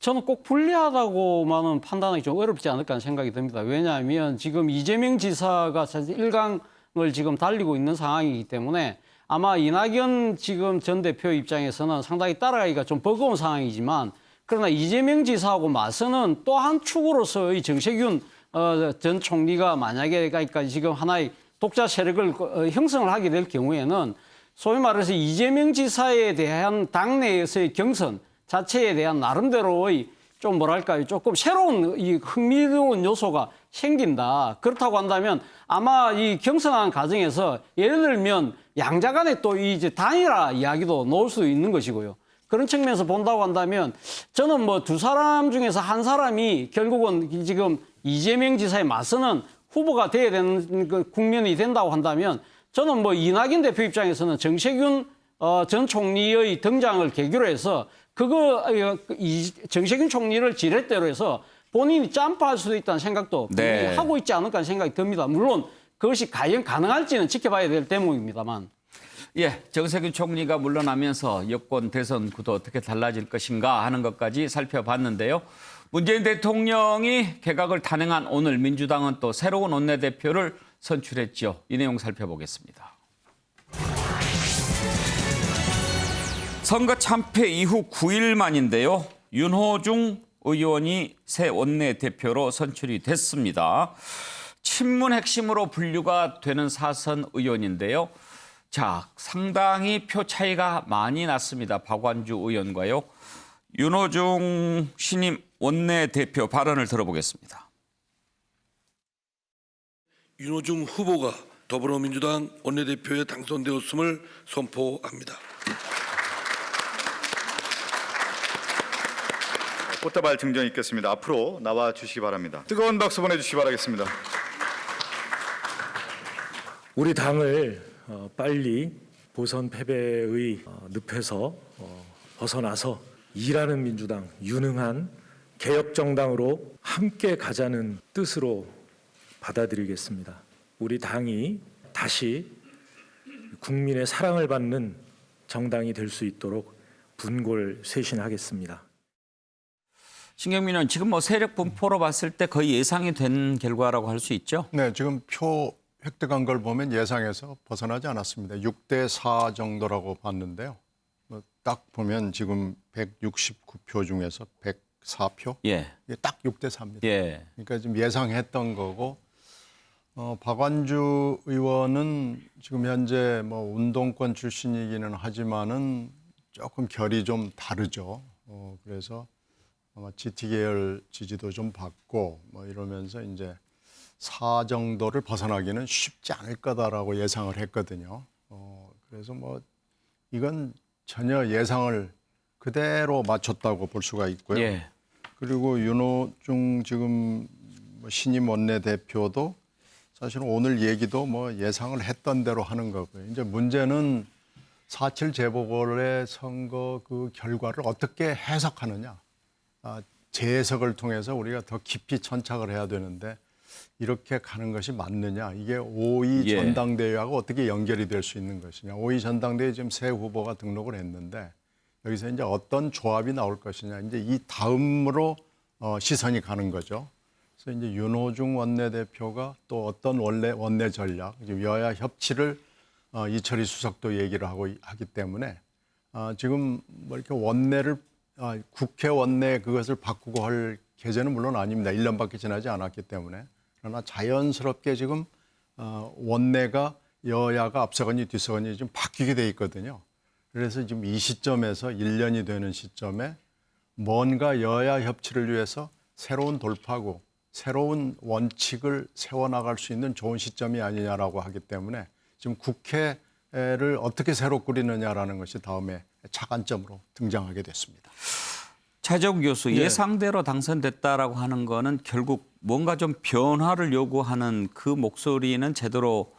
저는 꼭 불리하다고만은 판단하기 좀 어렵지 않을까 하는 생각이 듭니다. 왜냐하면 지금 이재명 지사가 사실 1강을 지금 달리고 있는 상황이기 때문에 아마 이낙연 지금 전 대표 입장에서는 상당히 따라가기가 좀 버거운 상황이지만, 그러나 이재명 지사하고 맞서는 또 한 축으로서의 정세균 전 총리가 만약에 그러니까 지금 하나의 독자 세력을 형성을 하게 될 경우에는 소위 말해서 이재명 지사에 대한 당내에서의 경선 자체에 대한 나름대로의 좀 뭐랄까요, 조금 새로운 이 흥미로운 요소가 생긴다. 그렇다고 한다면 아마 이 경선하는 과정에서 예를 들면 양자 간에 또 이제 단일화 이야기도 나올 수 있는 것이고요. 그런 측면에서 본다고 한다면 저는 뭐 두 사람 중에서 한 사람이 결국은 지금 이재명 지사에 맞서는 후보가 돼야 되는 그 국면이 된다고 한다면, 저는 뭐 이낙연 대표 입장에서는 정세균 전 총리의 등장을 계기로 해서 정세균 총리를 지렛대로 해서 본인이 짬파할 수도 있다는 생각도 네. 하고 있지 않을까 하는 생각이 듭니다. 물론 그것이 과연 가능할지는 지켜봐야 될 대목입니다만. 예, 정세균 총리가 물러나면서 여권 대선 구도 어떻게 달라질 것인가 하는 것까지 살펴봤는데요. 문재인 대통령이 개각을 단행한 오늘 민주당은 또 새로운 원내대표를 선출했죠. 이 내용 살펴보겠습니다. 선거 참패 이후 9일 만인데요. 윤호중 의원이 새 원내대표로 선출이 됐습니다. 친문 핵심으로 분류가 되는 사선 의원인데요. 자, 상당히 표 차이가 많이 났습니다. 박완주 의원과요. 윤호중 신임 원내대표 발언을 들어보겠습니다. 윤호중 후보가 더불어민주당 원내대표에 당선되었음을 선포합니다. 꽃다발 증정 있겠습니다. 앞으로 나와 주시기 바랍니다. 뜨거운 박수 보내주시기 바라겠습니다. 우리 당을 빨리 보선 패배의 늪에서 벗어나서 일하는 민주당, 유능한 개혁정당으로 함께 가자는 뜻으로 받아들이겠습니다. 우리 당이 다시 국민의 사랑을 받는 정당이 될 수 있도록 분골쇄신하겠습니다. 신경민 의원, 지금 뭐 세력 분포로 봤을 때 거의 예상이 된 결과라고 할 수 있죠? 네, 지금 표 획득한 걸 보면 예상에서 벗어나지 않았습니다. 6대4 정도라고 봤는데요. 딱 보면 지금 169표 중에서 104표? 예. 이게 딱 6대4입니다. 예. 그러니까 좀 예상했던 거고, 박완주 의원은 지금 현재 뭐 운동권 출신이기는 하지만은 조금 결이 좀 다르죠. 그래서 아마 GT 계열 지지도 좀 받고 뭐 이러면서 이제 4 정도를 벗어나기는 쉽지 않을 거다라고 예상을 했거든요. 그래서 뭐 이건 전혀 예상을 그대로 맞췄다고 볼 수가 있고요. 예. 그리고 윤호중 지금 신임 원내대표도 사실은 오늘 얘기도 뭐 예상을 했던 대로 하는 거고요. 이제 문제는 4.7 재보궐의 선거 그 결과를 어떻게 해석하느냐. 재해석을 통해서 우리가 더 깊이 천착을 해야 되는데 이렇게 가는 것이 맞느냐. 이게 5.2 예. 전당대회하고 어떻게 연결이 될 수 있는 것이냐. 5.2 전당대회에 지금 세 후보가 등록을 했는데 여기서 이제 어떤 조합이 나올 것이냐. 이제 이 다음으로 시선이 가는 거죠. 그래서 이제 윤호중 원내대표가 또 어떤 원내 전략, 여야 협치를 이철희 수석도 얘기를 하기 때문에 지금 뭐 이렇게 원내를 국회 원내 그것을 바꾸고 할 계제는 물론 아닙니다. 1년밖에 지나지 않았기 때문에. 그러나 자연스럽게 지금 원내가 여야가 앞서거니 뒤서거니 좀 바뀌게 돼 있거든요. 그래서 지금 이 시점에서 1년이 되는 시점에 뭔가 여야 협치를 위해서 새로운 돌파구, 새로운 원칙을 세워나갈 수 있는 좋은 시점이 아니냐라고 하기 때문에 지금 국회를 어떻게 새로 꾸리느냐라는 것이 다음에 차관점으로 등장하게 됐습니다. 차재욱 교수, 예상대로 당선됐다라고 하는 거는 결국 뭔가 좀 변화를 요구하는 그 목소리는 제대로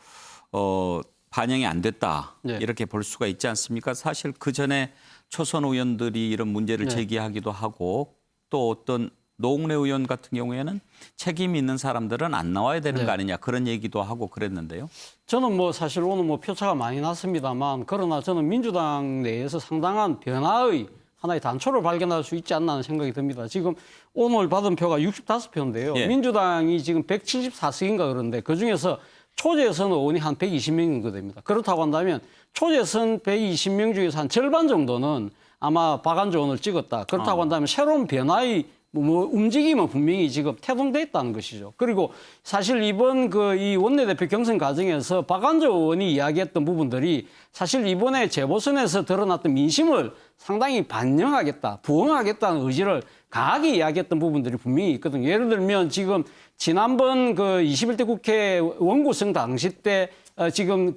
반영이 안 됐다. 이렇게 볼 수가 있지 않습니까? 사실 그 전에 초선 의원들이 이런 문제를 제기하기도 하고 또 어떤 노웅래 의원 같은 경우에는 책임 있는 사람들은 안 나와야 되는 거 아니냐 그런 얘기도 하고 그랬는데요. 저는 뭐 사실 오늘 뭐 표차가 많이 났습니다만 그러나 저는 민주당 내에서 상당한 변화의 하나의 단초를 발견할 수 있지 않나 하는 생각이 듭니다. 지금 오늘 받은 표가 65표인데요. 민주당이 지금 174석인가 그런데 그중에서 초재선 의원이 한 120명 정도 됩니다. 그렇다고 한다면 초재선 120명 중에서 한 절반 정도는 아마 박안주 의원을 찍었다. 그렇다고 한다면 새로운 변화의 움직임은 분명히 지금 태동돼 있다는 것이죠. 그리고 사실 이번 이 원내대표 경선 과정에서 박안주 의원이 이야기했던 부분들이 사실 이번에 재보선에서 드러났던 민심을 상당히 반영하겠다, 부응하겠다는 의지를 강하게 이야기했던 부분들이 분명히 있거든요. 예를 들면 지금 지난번 21대 국회 원구성 당시 때 지금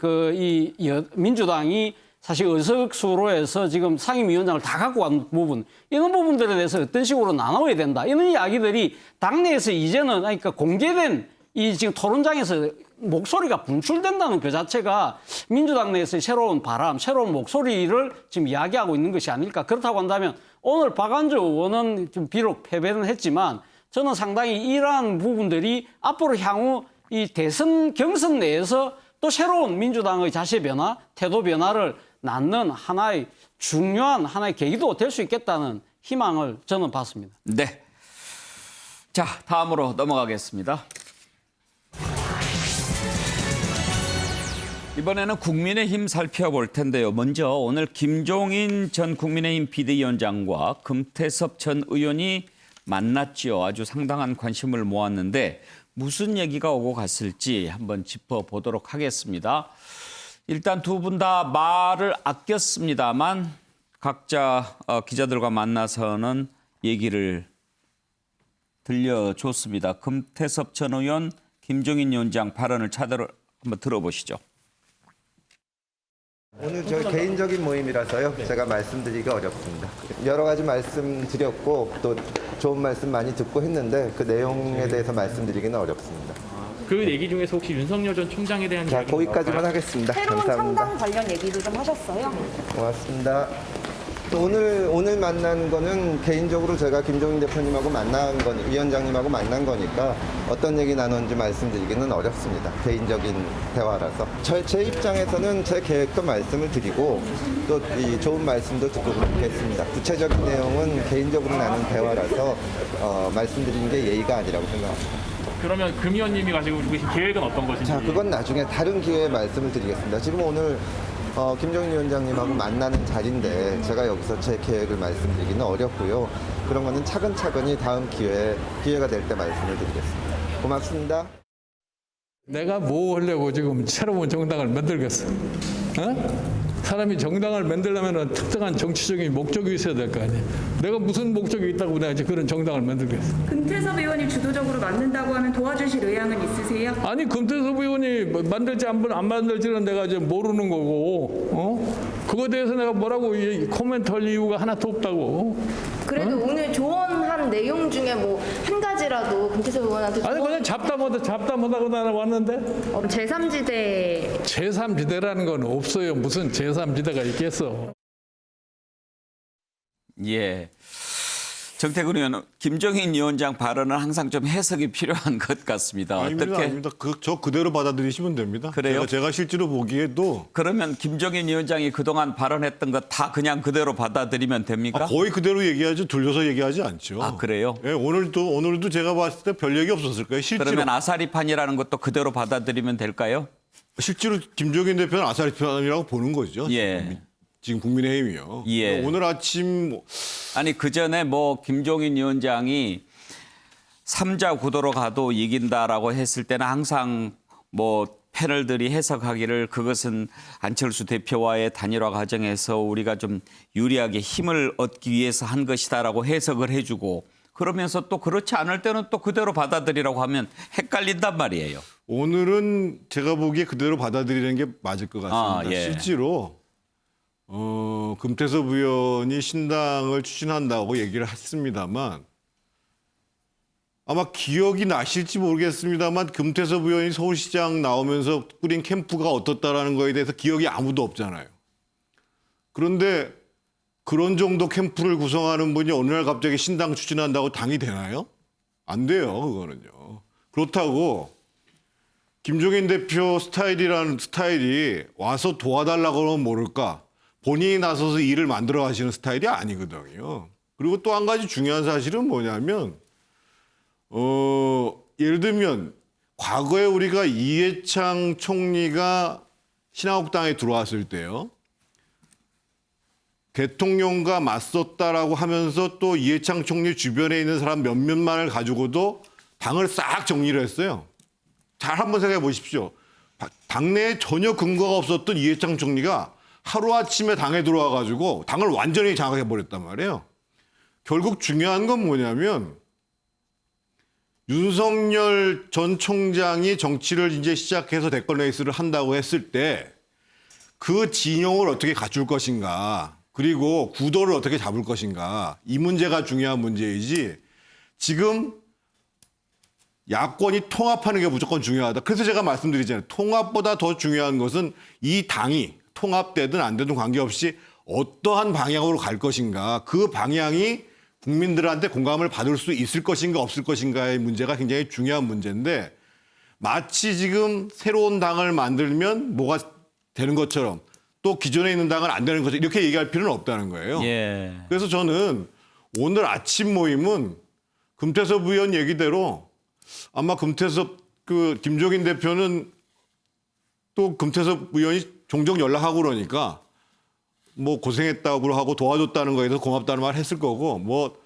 민주당이 사실 의석수로 해서 지금 상임위원장을 다 갖고 간 부분, 이런 부분들에 대해서 어떤 식으로 나눠야 된다. 이런 이야기들이 당내에서 이제는 그러니까 공개된 이 지금 토론장에서 목소리가 분출된다는 그 자체가 민주당 내에서의 새로운 바람, 새로운 목소리를 지금 이야기하고 있는 것이 아닐까. 그렇다고 한다면 오늘 박안주 의원은 좀 비록 패배는 했지만 저는 상당히 이러한 부분들이 앞으로 향후 이 대선 경선 내에서 또 새로운 민주당의 자세 변화, 태도 변화를 낳는 하나의 중요한 하나의 계기도 될 수 있겠다는 희망을 저는 봤습니다. 네. 자, 다음으로 넘어가겠습니다. 이번에는 국민의힘 살펴볼 텐데요. 먼저 오늘 김종인 전 국민의힘 비대위원장과 금태섭 전 의원이 만났지요. 아주 상당한 관심을 모았는데 무슨 얘기가 오고 갔을지 한번 짚어보도록 하겠습니다. 일단 두 분 다 말을 아꼈습니다만 각자 기자들과 만나서는 얘기를 들려줬습니다. 금태섭 전 의원, 김종인 위원장 발언을 차례로 한번 들어보시죠. 오늘 저 개인적인 모임이라서요. 제가 말씀드리기가 어렵습니다. 여러 가지 말씀드렸고 또 좋은 말씀 많이 듣고 했는데 그 내용에 대해서 말씀드리기는 어렵습니다. 그 얘기 중에서 혹시 윤석열 전 총장에 대한 자, 거기까지만 하겠습니다. 새로운 감사합니다. 창당 관련 얘기도 좀 하셨어요? 고맙습니다. 또 오늘 만난 거는 개인적으로 제가 김종인 대표님하고 위원장님하고 만난 거니까 어떤 얘기 나눴는지 말씀드리기는 어렵습니다. 개인적인 대화라서. 제 입장에서는 제 계획도 말씀을 드리고 또 이 좋은 말씀도 듣고 그렇겠습니다. 구체적인 내용은 개인적으로 나눈 대화라서 말씀드리는 게 예의가 아니라고 생각합니다. 그러면 금 의원님이 가지고 계신 계획은 어떤 것인지? 자, 그건 나중에 다른 기회에 말씀을 드리겠습니다. 지금 오늘 김종인 위원장님하고 만나는 자리인데 제가 여기서 제 계획을 말씀드리기는 어렵고요. 그런 거는 차근차근히 다음 기회가 될 때 말씀을 드리겠습니다. 고맙습니다. 내가 뭐 하려고 지금 새로운 정당을 만들겠어? 사람이 정당을 만들려면 특정한 정치적인 목적이 있어야 될 거 아니야. 내가 무슨 목적이 있다고 내가 그런 정당을 만들겠어. 금태섭 의원이 주도적으로 만든다고 하면 도와주실 의향은 있으세요? 아니 금태섭 의원이 만들지 안 만들지는 내가 이제 모르는 거고, 그거에 대해서 내가 뭐라고 코멘트 할 이유가 하나도 없다고. 그래도 오늘 조언한 잡담 내용 중에 뭐 한 가지라도 금태섭 의원한테 아니 그냥 잡담하다고 나왔는데 제3지대 제3지대라는 건 없어요. 무슨 제3지대가 있겠어. 예. 정태근 의원, 김종인 위원장 발언은 항상 좀 해석이 필요한 것 같습니다. 아닙니다. 아닙니다. 저 그대로 받아들이시면 됩니다. 그래요? 제가 실제로 보기에도 그러면 김종인 위원장이 그동안 발언했던 것 다 그냥 그대로 받아들이면 됩니까? 거의 그대로 얘기하죠. 돌려서 얘기하지 않죠. 아, 그래요? 예, 오늘도 제가 봤을 때 별 얘기 없었을 거예요. 실제로. 그러면 아사리판이라는 것도 그대로 받아들이면 될까요? 실제로 김종인 대표는 아사리판이라고 보는 거죠. 예. 지금 국민의힘이요. 예. 오늘 아침 아니 그 전에 뭐 김종인 위원장이 3자 구도로 가도 이긴다라고 했을 때는 항상 뭐 패널들이 해석하기를 그것은 안철수 대표와의 단일화 과정에서 우리가 좀 유리하게 힘을 얻기 위해서 한 것이다라고 해석을 해주고 그러면서 또 그렇지 않을 때는 또 그대로 받아들이라고 하면 헷갈린단 말이에요. 오늘은 제가 보기에 그대로 받아들이는 게 맞을 것 같습니다. 예. 실제로 금태섭 의원이 신당을 추진한다고 얘기를 했습니다만 아마 기억이 나실지 모르겠습니다만 금태섭 의원이 서울시장 나오면서 꾸린 캠프가 어떻다라는 거에 대해서 기억이 아무도 없잖아요. 그런데 그런 정도 캠프를 구성하는 분이 어느 날 갑자기 신당 추진한다고 당이 되나요? 안 돼요, 그거는요. 그렇다고 김종인 대표 스타일이라는 스타일이 와서 도와달라고 하면 모를까? 본인이 나서서 일을 만들어 가시는 스타일이 아니거든요. 그리고 또 한 가지 중요한 사실은 뭐냐면 예를 들면 과거에 우리가 이해창 총리가 신한국당에 들어왔을 때요. 대통령과 맞섰다라고 하면서 또 이해창 총리 주변에 있는 사람 몇몇만을 가지고도 당을 싹 정리를 했어요. 잘 한번 생각해 보십시오. 당내에 전혀 근거가 없었던 이해창 총리가 하루아침에 당에 들어와 가지고 당을 완전히 장악해 버렸단 말이에요. 결국 중요한 건 뭐냐면 윤석열 전 총장이 정치를 이제 시작해서 대권 레이스를 한다고 했을 때 그 진영을 어떻게 갖출 것인가 그리고 구도를 어떻게 잡을 것인가 이 문제가 중요한 문제이지 지금 야권이 통합하는 게 무조건 중요하다. 그래서 제가 말씀드리잖아요. 통합보다 더 중요한 것은 이 당이 통합되든 안 되든 관계없이 어떠한 방향으로 갈 것인가 그 방향이 국민들한테 공감을 받을 수 있을 것인가 없을 것인가의 문제가 굉장히 중요한 문제인데 마치 지금 새로운 당을 만들면 뭐가 되는 것처럼 또 기존에 있는 당은 안 되는 것처럼 이렇게 얘기할 필요는 없다는 거예요. 예. 그래서 저는 오늘 아침 모임은 금태섭 의원 얘기대로 아마 김종인 대표는 또 금태섭 의원이 종종 연락하고 그러니까 뭐 고생했다고 하고 도와줬다는 거에 대해서 고맙다는 말 했을 거고 뭐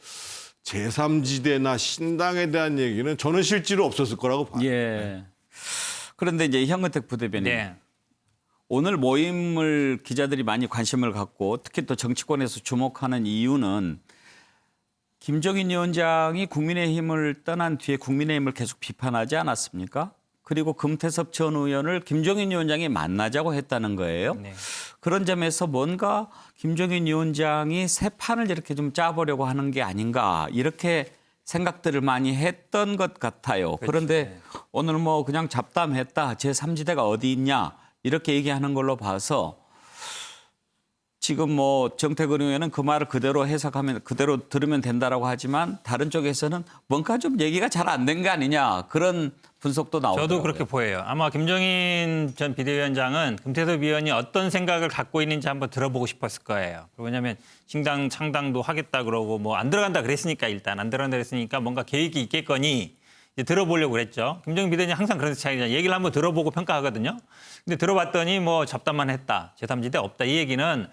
제3지대나 신당에 대한 얘기는 저는 실제로 없었을 거라고 봐요. 예. 그런데 이제 현근택 부대변인 네. 오늘 모임을 기자들이 많이 관심을 갖고 특히 또 정치권에서 주목하는 이유는 김종인 위원장이 국민의힘을 떠난 뒤에 국민의힘을 계속 비판하지 않았습니까? 그리고 금태섭 전 의원을 김종인 위원장이 만나자고 했다는 거예요. 네. 그런 점에서 뭔가 김종인 위원장이 새 판을 이렇게 좀 짜보려고 하는 게 아닌가 이렇게 생각들을 많이 했던 것 같아요. 그런데 오늘 뭐 그냥 잡담했다. 제3지대가 어디 있냐 이렇게 얘기하는 걸로 봐서 지금 뭐 정태근 의원은 그 말을 그대로 해석하면 그대로 들으면 된다라고 하지만 다른 쪽에서는 뭔가 좀 얘기가 잘 안 된 거 아니냐 그런 분석도 나오더라고요. 저도 그렇게 보여요. 아마 김종인 전 비대위원장은 금태섭 위원이 어떤 생각을 갖고 있는지 한번 들어보고 싶었을 거예요. 왜냐하면 신당 창당도 하겠다 그러고 뭐 안 들어간다 그랬으니까 일단 안 들어간다 그랬으니까 뭔가 계획이 있겠거니 이제 들어보려고 그랬죠. 김종인 비대위원장 항상 그런 스타일이잖아요. 얘기를 한번 들어보고 평가하거든요. 근데 들어봤더니 뭐 잡담만 했다. 제3지대 없다. 이 얘기는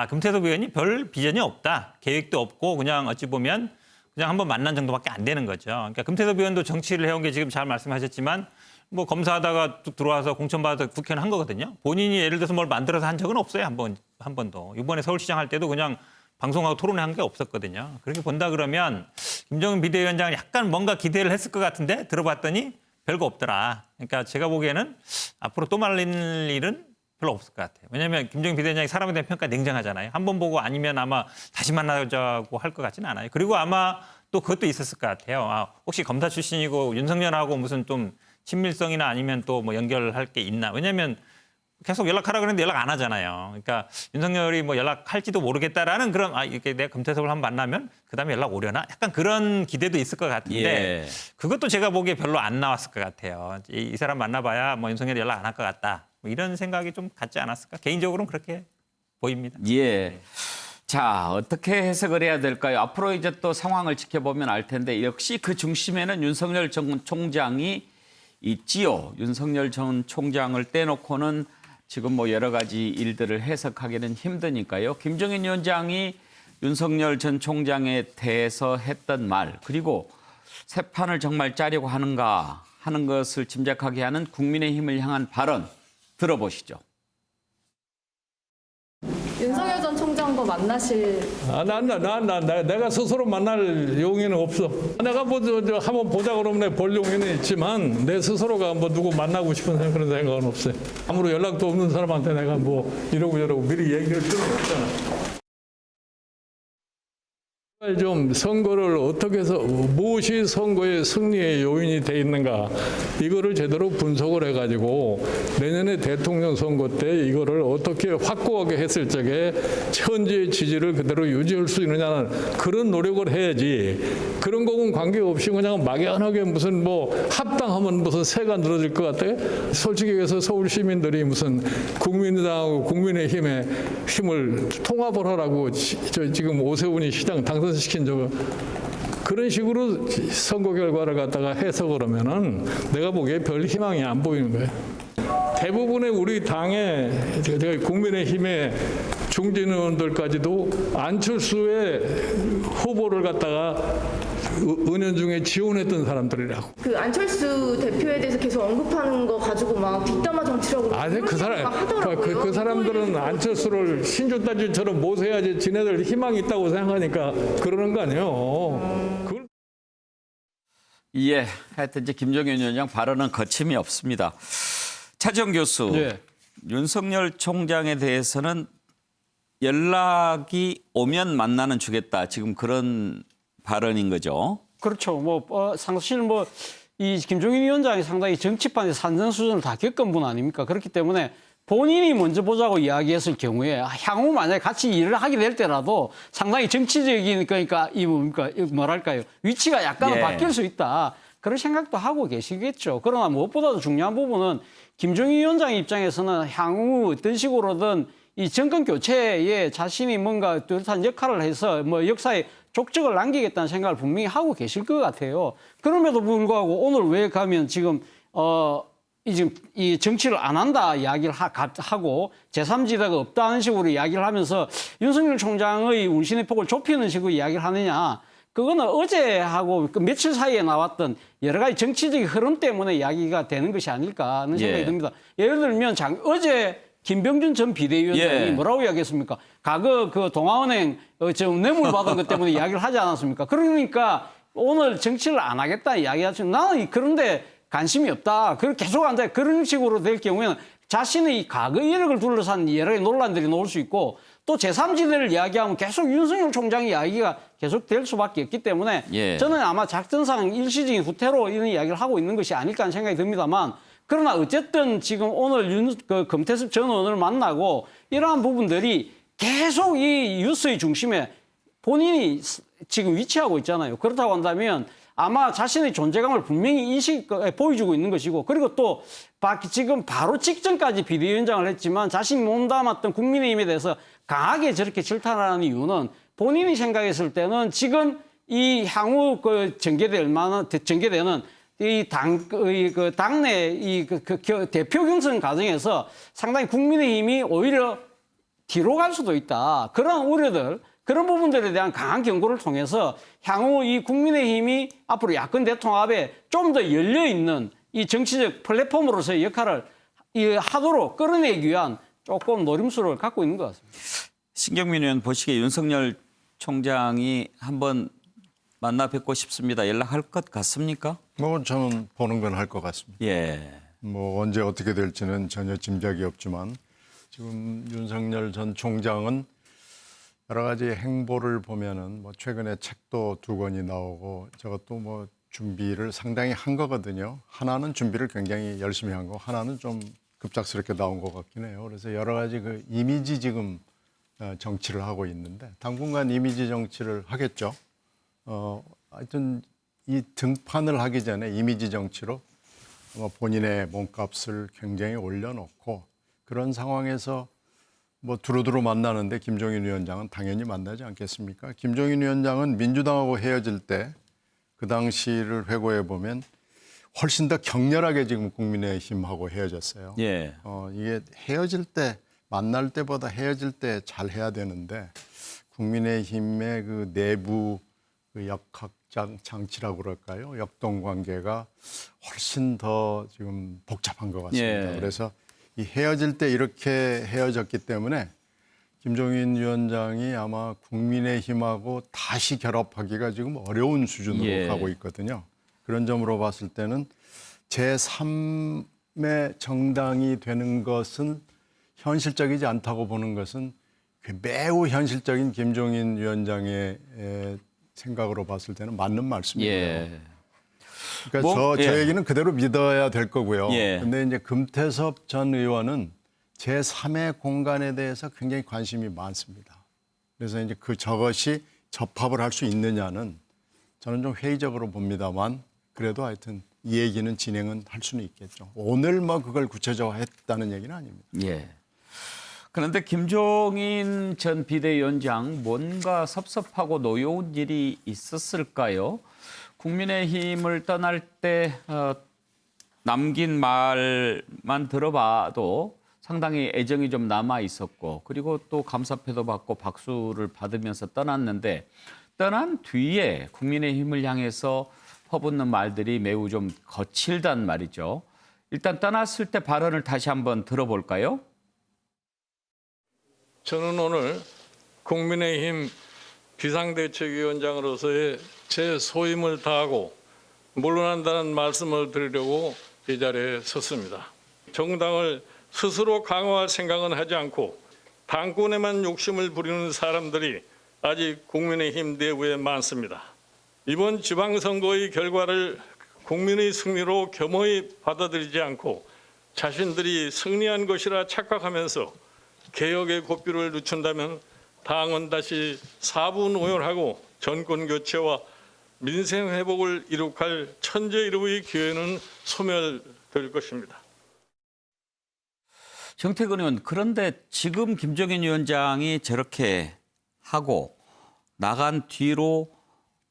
금태섭 의원이 별 비전이 없다. 계획도 없고 그냥 어찌 보면 그냥 한번 만난 정도밖에 안 되는 거죠. 그러니까 금태섭 의원도 정치를 해온 게 지금 잘 말씀하셨지만 뭐 검사하다가 뚝 들어와서 공천받아서 국회의원 한 거거든요. 본인이 예를 들어서 뭘 만들어서 한 적은 없어요. 한 번도. 이번에 서울시장 할 때도 그냥 방송하고 토론한 게 없었거든요. 그렇게 본다 그러면 김종인 비대위원장은 약간 뭔가 기대를 했을 것 같은데 들어봤더니 별거 없더라. 그러니까 제가 보기에는 앞으로 또 말릴 일은 별로 없을 것 같아요. 왜냐하면 김종인 비대위원장이 사람에 대한 평가 냉정하잖아요. 한 번 보고 아니면 아마 다시 만나자고 할 것 같지는 않아요. 그리고 아마 또 그것도 있었을 것 같아요. 혹시 검사 출신이고 윤석열하고 무슨 좀 친밀성이나 아니면 또 뭐 연결할 게 있나? 왜냐하면 계속 연락하라 그랬는데 연락 안 하잖아요. 그러니까 윤석열이 뭐 연락할지도 모르겠다라는 그런 이렇게 내가 금태섭을 한번 만나면 그다음에 연락 오려나? 약간 그런 기대도 있을 것 같은데 예. 그것도 제가 보기에 별로 안 나왔을 것 같아요. 이 사람 만나봐야 뭐 윤석열이 연락 안 할 것 같다. 뭐 이런 생각이 좀 갖지 않았을까? 개인적으로는 그렇게 보입니다. 예. 자, 어떻게 해석을 해야 될까요? 앞으로 이제 또 상황을 지켜보면 알 텐데 역시 그 중심에는 윤석열 전 총장이 있지요. 윤석열 전 총장을 떼놓고는 지금 뭐 여러 가지 일들을 해석하기는 힘드니까요. 김종인 위원장이 윤석열 전 총장에 대해서 했던 말 그리고 새 판을 정말 짜려고 하는가 하는 것을 짐작하게 하는 국민의힘을 향한 발언 들어보시죠. 윤석열 전 총장도 만나실 내가 스스로 만날 용의는 없어. 내가 뭐 한번 보자 그러면 내가 볼 용의는 있지만 내 스스로가 뭐 누구 만나고 싶은 그런 생각은 없어요. 아무런 연락도 없는 사람한테 내가 뭐 이러고 저러고 미리 얘기를 들을 없잖아. 좀 선거를 어떻게 해서 무엇이 선거의 승리의 요인이 돼 있는가 이거를 제대로 분석을 해가지고 내년에 대통령 선거 때 이거를 어떻게 확고하게 했을 적에 현재의 지지를 그대로 유지할 수 있느냐는 그런 노력을 해야지 그런 거는 관계없이 그냥 막연하게 무슨 뭐 합당하면 무슨 새가 늘어질 것 같아? 솔직히 얘기해서 서울 시민들이 무슨 국민의당하고 국민의힘의 힘을 통합을 하라고 지금 오세훈이 시장 당선시킨 저 그런 식으로 선거 결과를 갖다가 해석을 하면은 내가 보기에 별 희망이 안 보이는 거예요. 대부분의 우리 당의 국민의힘의 중진 의원들까지도 안철수의 후보를 갖다가 은연중에 지원했던 사람들이라고. 그 안철수 대표에 대해서 계속 언급하는 거 가지고 막 뒷담화 정치라고 그 사람들은 안철수를 신주 따지처럼 모세야지 지네들 희망이 있다고 생각하니까 그러는 거 아니에요. 예, 하여튼 이제 김종인 위원장 발언은 거침이 없습니다. 차지영 교수, 예. 윤석열 총장에 대해서는 연락이 오면 만나는 주겠다. 지금 그런 발언인 거죠. 그렇죠. 사실 이 김종인 위원장이 상당히 정치판의 산전수전을 다 겪은 분 아닙니까? 그렇기 때문에 본인이 먼저 보자고 이야기했을 경우에 향후 만약에 같이 일을 하게 될 때라도 상당히 정치적인 그러니까 뭐랄까요 위치가 약간은 바뀔 수 있다. 그런 생각도 하고 계시겠죠. 그러나 무엇보다도 중요한 부분은 김종인 위원장 입장에서는 향후 어떤 식으로든 이 정권 교체에 자신이 뭔가 뚜렷한 역할을 해서 뭐 역사에 족적을 남기겠다는 생각을 분명히 하고 계실 것 같아요. 그럼에도 불구하고 오늘 왜 가면 지금 이 정치를 안 한다 이야기를 하고 제3지대가 없다는 식으로 이야기를 하면서 윤석열 총장의 운신의 폭을 좁히는 식으로 이야기를 하느냐. 그거는 어제하고 며칠 사이에 나왔던 여러 가지 정치적인 흐름 때문에 이야기가 되는 것이 아닐까 하는 생각이 듭니다. 예를 들면 어제 김병준 전 비대위원장이 뭐라고 이야기했습니까? 과거 그 동아은행 뇌물 받은 것 때문에 이야기를 하지 않았습니까? 그러니까 오늘 정치를 안 하겠다 이야기하죠. 나는 그런데 관심이 없다. 계속 한다. 그런 식으로 될 경우에는 자신의 과거 이력을 둘러싼 여러 가지 논란들이 나올 수 있고 또 제3지대를 이야기하면 계속 윤석열 총장의 이야기가 계속 될 수밖에 없기 때문에 저는 아마 작전상 일시적인 후퇴로 이런 이야기를 하고 있는 것이 아닐까 하는 생각이 듭니다만 그러나 어쨌든 지금 오늘 금태섭 전 의원을 만나고 이러한 부분들이 계속 이 뉴스의 중심에 본인이 지금 위치하고 있잖아요. 그렇다고 한다면 아마 자신의 존재감을 분명히 보여주고 있는 것이고 그리고 또 지금 바로 직전까지 비대위원장을 했지만 자신이 몸담았던 국민의힘에 대해서 강하게 저렇게 질타하는 이유는 본인이 생각했을 때는 지금 이 향후 전개되는 이 당내 대표 경선 과정에서 상당히 국민의힘이 오히려 뒤로 갈 수도 있다. 그런 우려들, 그런 부분들에 대한 강한 경고를 통해서 향후 이 국민의힘이 앞으로 야권 대통합에 좀 더 열려있는 이 정치적 플랫폼으로서의 역할을 하도록 끌어내기 위한 조금 노림수를 갖고 있는 것 같습니다. 신경민 의원 보시기에 윤석열 총장이 한번 만나 뵙고 싶습니다. 연락할 것 같습니까? 뭐 저는 보는 건 할 것 같습니다. 예. 뭐 언제 어떻게 될지는 전혀 짐작이 없지만 지금 윤석열 전 총장은 여러 가지 행보를 보면은 뭐 최근에 책도 2권이 나오고 저것도 뭐 준비를 상당히 한 거거든요. 하나는 준비를 굉장히 열심히 한 거, 하나는 좀 급작스럽게 나온 것 같긴 해요. 그래서 여러 가지 그 이미지 지금 정치를 하고 있는데 당분간 이미지 정치를 하겠죠. 하여튼 이 등판을 하기 전에 이미지 정치로 본인의 몸값을 굉장히 올려놓고 그런 상황에서 뭐 두루두루 만나는데 김종인 위원장은 당연히 만나지 않겠습니까? 김종인 위원장은 민주당하고 헤어질 때 그 당시를 회고해 보면 훨씬 더 격렬하게 지금 국민의힘하고 헤어졌어요. 예. 이게 헤어질 때 만날 때보다 헤어질 때 잘 해야 되는데 국민의힘의 그 내부 그 역학장치라고 그럴까요? 역동 관계가 훨씬 더 지금 복잡한 것 같습니다. 예. 그래서 이 헤어질 때 이렇게 헤어졌기 때문에 김종인 위원장이 아마 국민의힘하고 다시 결합하기가 지금 어려운 수준으로 예. 가고 있거든요. 그런 점으로 봤을 때는 제3의 정당이 되는 것은 현실적이지 않다고 보는 것은 매우 현실적인 김종인 위원장의 생각으로 봤을 때는 맞는 말씀이고요. 예. 그러니까 저 얘기는 그대로 믿어야 될 거고요. 예. 근데 이제 금태섭 전 의원은 제3의 공간에 대해서 굉장히 관심이 많습니다. 그래서 이제 저것이 접합을 할 수 있느냐는 저는 좀 회의적으로 봅니다만 그래도 하여튼 이 얘기는 진행은 할 수는 있겠죠. 오늘 뭐 그걸 구체적으로 했다는 얘기는 아닙니다. 예. 그런데 김종인 전 비대위원장 뭔가 섭섭하고 노여운 일이 있었을까요? 국민의힘을 떠날 때 남긴 말만 들어봐도 상당히 애정이 좀 남아 있었고 그리고 또 감사패도 받고 박수를 받으면서 떠났는데 떠난 뒤에 국민의힘을 향해서 퍼붓는 말들이 매우 좀 거칠단 말이죠. 일단 떠났을 때 발언을 다시 한번 들어볼까요? 저는 오늘 국민의힘 비상대책위원장으로서의 제 소임을 다하고 물러난다는 말씀을 드리려고 이 자리에 섰습니다. 정당을 스스로 강화할 생각은 하지 않고 당권에만 욕심을 부리는 사람들이 아직 국민의힘 내부에 많습니다. 이번 지방선거의 결과를 국민의 승리로 겸허히 받아들이지 않고 자신들이 승리한 것이라 착각하면서 개혁의 고삐를 늦춘다면 당은 다시 사분오열하고 정권 교체와 민생 회복을 이룩할 천재일우의 기회는 소멸될 것입니다. 정태근 의원, 그런데 지금 김종인 위원장이 저렇게 하고 나간 뒤로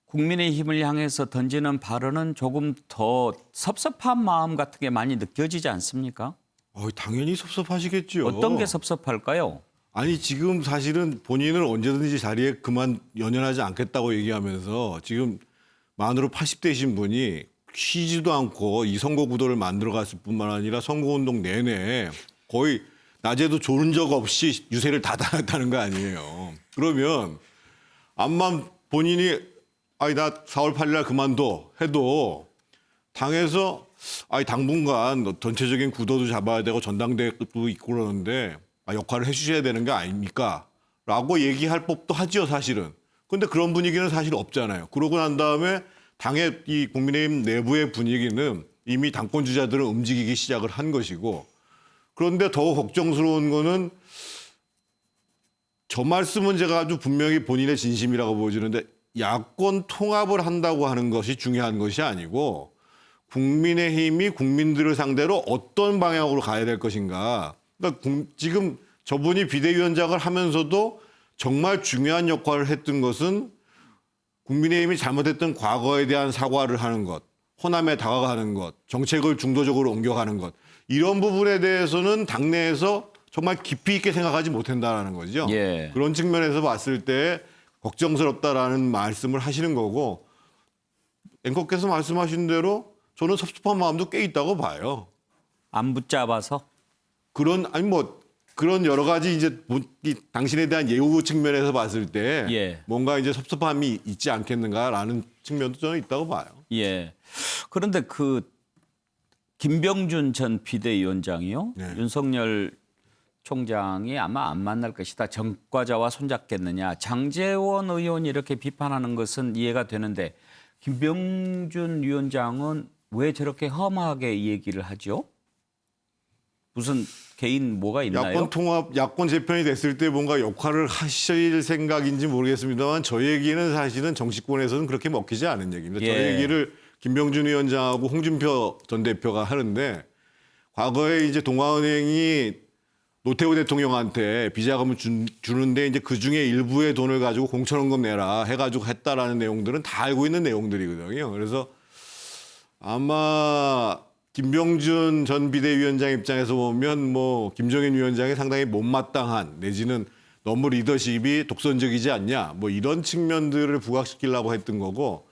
국민의힘을 향해서 던지는 발언은 조금 더 섭섭한 마음 같은 게 많이 느껴지지 않습니까? 당연히 섭섭하시겠죠. 어떤 게 섭섭할까요? 아니 지금 사실은 본인을 언제든지 자리에 그만 연연하지 않겠다고 얘기하면서 지금 만으로 80대이신 분이 쉬지도 않고 이 선거 구도를 만들어 갔을 뿐만 아니라 선거운동 내내 거의 낮에도 졸은 적 없이 유세를 다 다녔다는 거 아니에요. 그러면 암만 본인이 나 4월 8일 날 그만둬 해도 당에서 당분간 전체적인 구도도 잡아야 되고 전당대회도 있고 그러는데 역할을 해주셔야 되는 게 아닙니까? 라고 얘기할 법도 하죠, 사실은. 그런데 그런 분위기는 사실 없잖아요. 그러고 난 다음에 당의 이 국민의힘 내부의 분위기는 이미 당권 주자들은 움직이기 시작을 한 것이고 그런데 더 걱정스러운 거는 저 말씀은 제가 아주 분명히 본인의 진심이라고 보여지는데 야권 통합을 한다고 하는 것이 중요한 것이 아니고 국민의힘이 국민들을 상대로 어떤 방향으로 가야 될 것인가. 그러니까 지금 저분이 비대위원장을 하면서도 정말 중요한 역할을 했던 것은 국민의힘이 잘못했던 과거에 대한 사과를 하는 것, 호남에 다가가는 것, 정책을 중도적으로 옮겨가는 것. 이런 부분에 대해서는 당내에서 정말 깊이 있게 생각하지 못한다는 거죠. 예. 그런 측면에서 봤을 때 걱정스럽다라는 말씀을 하시는 거고 앵커께서 말씀하신 대로 저는 섭섭한 마음도 꽤 있다고 봐요. 안 붙잡아서? 그런 여러 가지 이제 당신에 대한 예우 측면에서 봤을 때 예. 뭔가 이제 섭섭함이 있지 않겠는가라는 측면도 저는 있다고 봐요. 예. 그런데 김병준 전 비대위원장이요. 네. 윤석열 총장이 아마 안 만날 것이다. 전과자와 손잡겠느냐. 장제원 의원이 이렇게 비판하는 것은 이해가 되는데 김병준 위원장은 왜 저렇게 험하게 이 얘기를 하죠? 무슨 개인 뭐가 있나요? 야권 통합, 야권 재편이 됐을 때 뭔가 역할을 하실 생각인지 모르겠습니다만 저 얘기는 사실은 정치권에서는 그렇게 먹히지 않은 얘기입니다. 저 예. 얘기를 김병준 위원장하고 홍준표 전 대표가 하는데 과거에 이제 동아은행이 노태우 대통령한테 비자금을 주는데 이제 그 중에 일부의 돈을 가지고 공천원금 내라 해가지고 했다라는 내용들은 다 알고 있는 내용들이거든요. 그래서 아마 김병준 전 비대위원장 입장에서 보면 뭐 김종인 위원장이 상당히 못마땅한 내지는 너무 리더십이 독선적이지 않냐 뭐 이런 측면들을 부각시키려고 했던 거고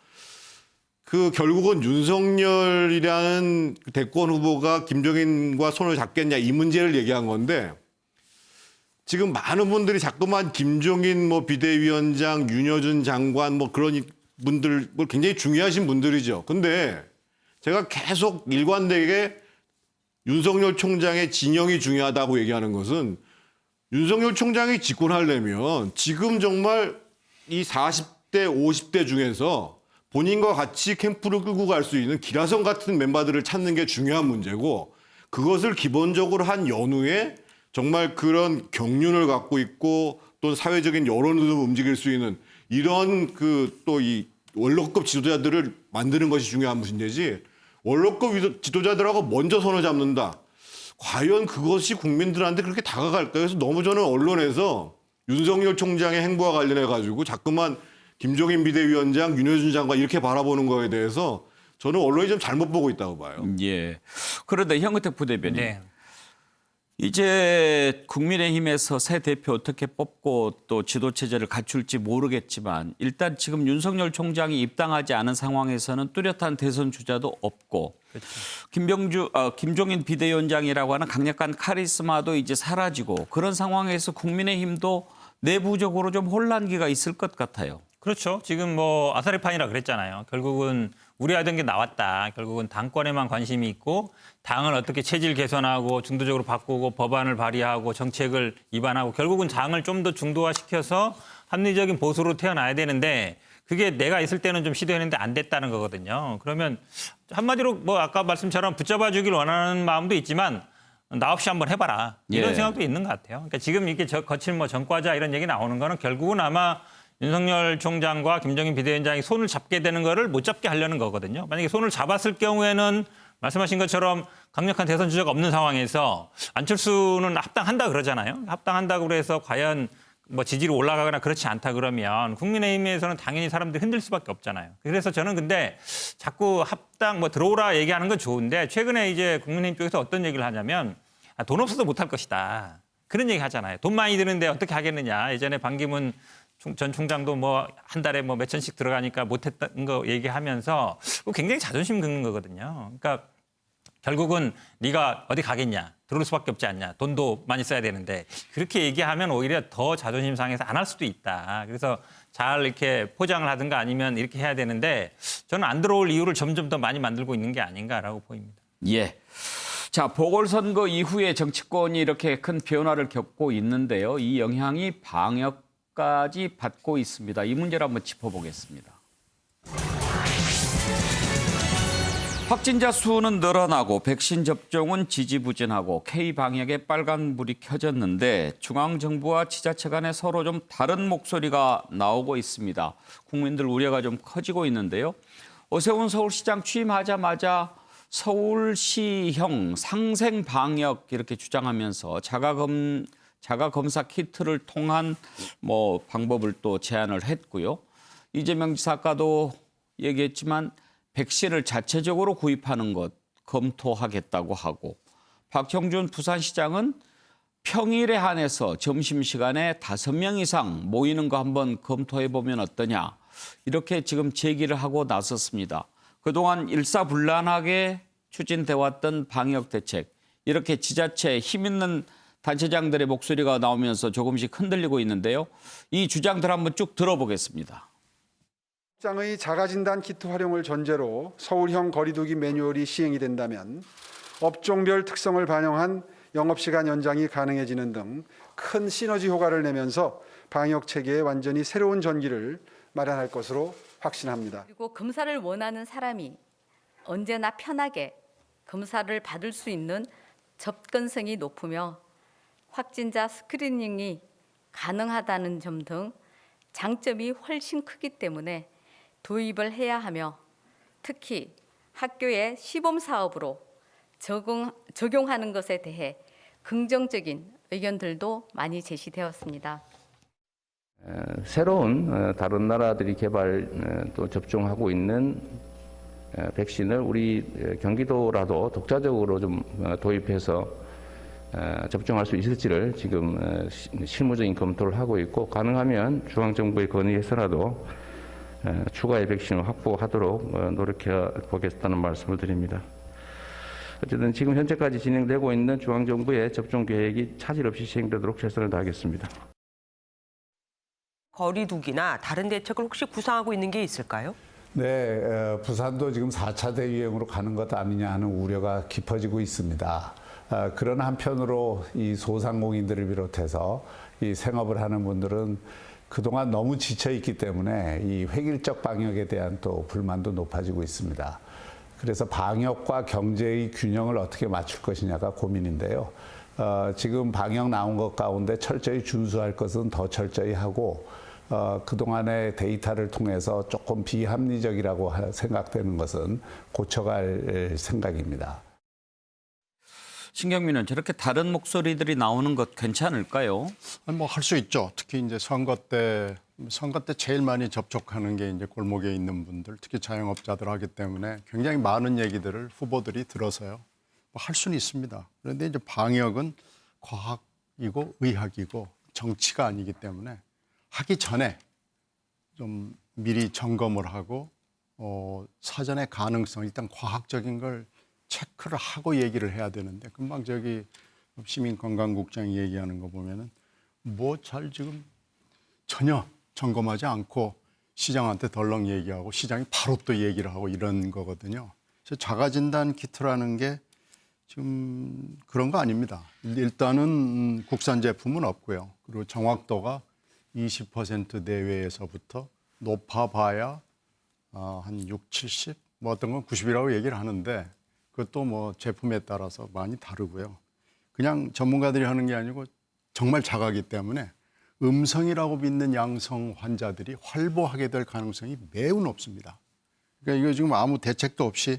그 결국은 윤석열이라는 대권 후보가 김종인과 손을 잡겠냐 이 문제를 얘기한 건데 지금 많은 분들이 자꾸만 김종인 뭐 비대위원장, 윤여준 장관 뭐 그런 분들 뭐 굉장히 중요하신 분들이죠. 근데 제가 계속 일관되게 윤석열 총장의 진영이 중요하다고 얘기하는 것은 윤석열 총장이 집권하려면 지금 정말 이 40대, 50대 중에서 본인과 같이 캠프를 끌고 갈 수 있는 기라성 같은 멤버들을 찾는 게 중요한 문제고 그것을 기본적으로 한 연후에 정말 그런 경륜을 갖고 있고 또 사회적인 여론을 움직일 수 있는 이런 그 또 이 원로급 지도자들을 만드는 것이 중요한 문제지 원로급 지도자들하고 먼저 손을 잡는다. 과연 그것이 국민들한테 그렇게 다가갈까요? 그래서 너무 저는 언론에서 윤석열 총장의 행보와 관련해 가지고 자꾸만 김종인 비대위원장, 윤여준 장관 이렇게 바라보는 거에 대해서 저는 언론이 좀 잘못 보고 있다고 봐요. 예. 그런데 현근택 부대변인. 네. 이제 국민의힘에서 새 대표 어떻게 뽑고 또 지도 체제를 갖출지 모르겠지만 일단 지금 윤석열 총장이 입당하지 않은 상황에서는 뚜렷한 대선 주자도 없고 김종인 비대위원장이라고 하는 강력한 카리스마도 이제 사라지고 그런 상황에서 국민의힘도 내부적으로 좀 혼란기가 있을 것 같아요. 그렇죠. 지금 뭐 아사리판이라 그랬잖아요. 결국은 우려하던 게 나왔다. 결국은 당권에만 관심이 있고 당을 어떻게 체질 개선하고 중도적으로 바꾸고 법안을 발의하고 정책을 입안하고 결국은 당을 좀 더 중도화시켜서 합리적인 보수로 태어나야 되는데 그게 내가 있을 때는 좀 시도했는데 안 됐다는 거거든요. 그러면 한마디로 뭐 아까 말씀처럼 붙잡아 주길 원하는 마음도 있지만 나 없이 한번 해봐라. 이런 예. 생각도 있는 것 같아요. 그러니까 지금 이렇게 거칠 뭐 전과자 이런 얘기 나오는 거는 결국은 아마 윤석열 총장과 김종인 비대위원장이 손을 잡게 되는 거를 못 잡게 하려는 거거든요. 만약에 손을 잡았을 경우에는 말씀하신 것처럼 강력한 대선 주자가 없는 상황에서 안철수는 합당한다 그러잖아요. 합당한다고 그래서 과연 뭐 지지율이 올라가거나 그렇지 않다 그러면 국민의힘에서는 당연히 사람들이 흔들 수밖에 없잖아요. 그래서 저는 근데 자꾸 합당 뭐 들어오라 얘기하는 건 좋은데 최근에 이제 국민의힘 쪽에서 어떤 얘기를 하냐면 돈 없어도 못할 것이다. 그런 얘기 하잖아요. 돈 많이 드는데 어떻게 하겠느냐. 예전에 반기문 전 총장도 뭐 한 달에 뭐 몇천씩 들어가니까 못했던 거 얘기하면서 굉장히 자존심 긁는 거거든요. 그러니까 결국은 네가 어디 가겠냐. 들어올 수밖에 없지 않냐. 돈도 많이 써야 되는데 그렇게 얘기하면 오히려 더 자존심 상해서 안 할 수도 있다. 그래서 잘 이렇게 포장을 하든가 아니면 이렇게 해야 되는데 저는 안 들어올 이유를 점점 더 많이 만들고 있는 게 아닌가라고 보입니다. 예. 자, 보궐선거 이후에 정치권이 이렇게 큰 변화를 겪고 있는데요. 이 영향이 방역까지 받고 있습니다. 이 문제를 한번 짚어보겠습니다. 확진자 수는 늘어나고 백신 접종은 지지부진하고 K방역에 빨간불이 켜졌는데 중앙정부와 지자체 간에 서로 좀 다른 목소리가 나오고 있습니다. 국민들 우려가 좀 커지고 있는데요. 오세훈 서울시장 취임하자마자 서울시형 상생방역 이렇게 주장하면서 자가검사 키트를 통한 뭐 방법을 또 제안을 했고요. 이재명 지사 아까도 얘기했지만 백신을 자체적으로 구입하는 것 검토하겠다고 하고 박형준 부산시장은 평일에 한해서 점심시간에 5명 이상 모이는 거 한번 검토해보면 어떠냐 이렇게 지금 제기를 하고 나섰습니다. 그동안 일사불란하게 추진돼 왔던 방역 대책 이렇게 지자체 힘 있는 단체장들의 목소리가 나오면서 조금씩 흔들리고 있는데요. 이 주장들 한번 쭉 들어보겠습니다. 장의 자가진단 키트 활용을 전제로 서울형 거리두기 매뉴얼이 시행이 된다면 업종별 특성을 반영한 영업시간 연장이 가능해지는 등 큰 시너지 효과를 내면서 방역 체계에 완전히 새로운 전기를 마련할 것으로 확신합니다. 그리고 검사를 원하는 사람이 언제나 편하게 검사를 받을 수 있는 접근성이 높으며 확진자 스크리닝이 가능하다는 점 등 장점이 훨씬 크기 때문에 도입을 해야 하며 특히 학교의 시범 사업으로 적용하는 것에 대해 긍정적인 의견들도 많이 제시되었습니다. 새로운 다른 나라들이 개발 또 접종하고 있는 백신을 우리 경기도라도 독자적으로 좀 도입해서 접종할 수 있을지를 지금 실무적인 검토를 하고 있고 가능하면 중앙정부에 건의해서라도 추가의 백신을 확보하도록 노력해 보겠다는 말씀을 드립니다. 어쨌든 지금 현재까지 진행되고 있는 중앙정부의 접종 계획이 차질 없이 시행되도록 최선을 다하겠습니다. 거리두기나 다른 대책을 혹시 구상하고 있는 게 있을까요? 네, 부산도 지금 4차 대유행으로 가는 것 아니냐 하는 우려가 깊어지고 있습니다. 그런 한편으로 이 소상공인들을 비롯해서 이 생업을 하는 분들은 그동안 너무 지쳐 있기 때문에 이 획일적 방역에 대한 또 불만도 높아지고 있습니다. 그래서 방역과 경제의 균형을 어떻게 맞출 것이냐가 고민인데요. 지금 방역 나온 것 가운데 철저히 준수할 것은 더 철저히 하고 그동안의 데이터를 통해서 조금 비합리적이라고 생각되는 것은 고쳐갈 생각입니다. 신경민은 저렇게 다른 목소리들이 나오는 것 괜찮을까요? 뭐 할 수 있죠. 특히 이제 선거 때 제일 많이 접촉하는 게 이제 골목에 있는 분들, 특히 자영업자들 하기 때문에 굉장히 많은 얘기들을 후보들이 들어서요. 뭐 할 수는 있습니다. 그런데 이제 방역은 과학이고 의학이고 정치가 아니기 때문에 하기 전에 좀 미리 점검을 하고 사전에 가능성, 일단 과학적인 걸 체크를 하고 얘기를 해야 되는데 금방 저기 시민건강국장이 얘기하는 거 보면은 뭐 잘 지금 전혀 점검하지 않고 시장한테 덜렁 얘기하고 시장이 바로 또 얘기를 하고 이런 거거든요. 그래서 자가진단 키트라는 게 지금 그런 거 아닙니다. 일단은 국산 제품은 없고요. 그리고 정확도가 20% 내외에서부터 높아봐야 한 6, 70, 뭐 어떤 건 90이라고 얘기를 하는데 그것도 뭐 제품에 따라서 많이 다르고요. 그냥 전문가들이 하는 게 아니고 정말 작아기 때문에 음성이라고 믿는 양성 환자들이 활보하게 될 가능성이 매우 높습니다. 그러니까 이거 지금 아무 대책도 없이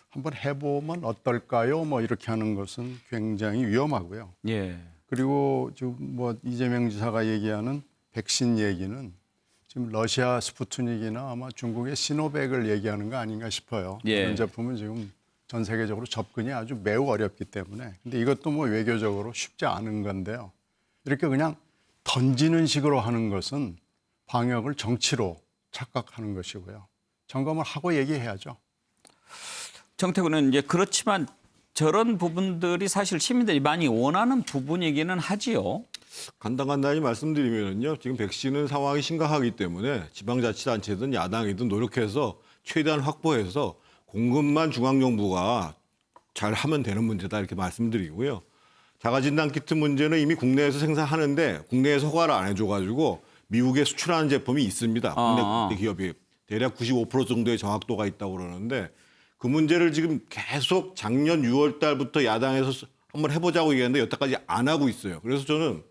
한번 해보면 어떨까요? 뭐 이렇게 하는 것은 굉장히 위험하고요. 예. 그리고 지금 뭐 이재명 지사가 얘기하는 백신 얘기는 지금 러시아 스푸트닉이나 아마 중국의 시노백을 얘기하는 거 아닌가 싶어요. 예. 이런 제품은 지금 전 세계적으로 접근이 아주 매우 어렵기 때문에. 근데 이것도 뭐 외교적으로 쉽지 않은 건데요. 이렇게 그냥 던지는 식으로 하는 것은 방역을 정치로 착각하는 것이고요. 점검을 하고 얘기해야죠. 정태근은 이제 그렇지만 저런 부분들이 사실 시민들이 많이 원하는 부분이기는 하지요. 간단히 말씀드리면요. 지금 백신은 상황이 심각하기 때문에 지방자치단체든 야당이든 노력해서 최대한 확보해서 공급만 중앙정부가 잘 하면 되는 문제다 이렇게 말씀드리고요. 자가진단키트 문제는 이미 국내에서 생산하는데 국내에서 허가를 안 해줘가지고 미국에 수출하는 제품이 있습니다. 국내 기업이 대략 95% 정도의 정확도가 있다고 그러는데 그 문제를 지금 계속 작년 6월 달부터 야당에서 한번 해보자고 얘기했는데 여태까지 안 하고 있어요. 그래서 저는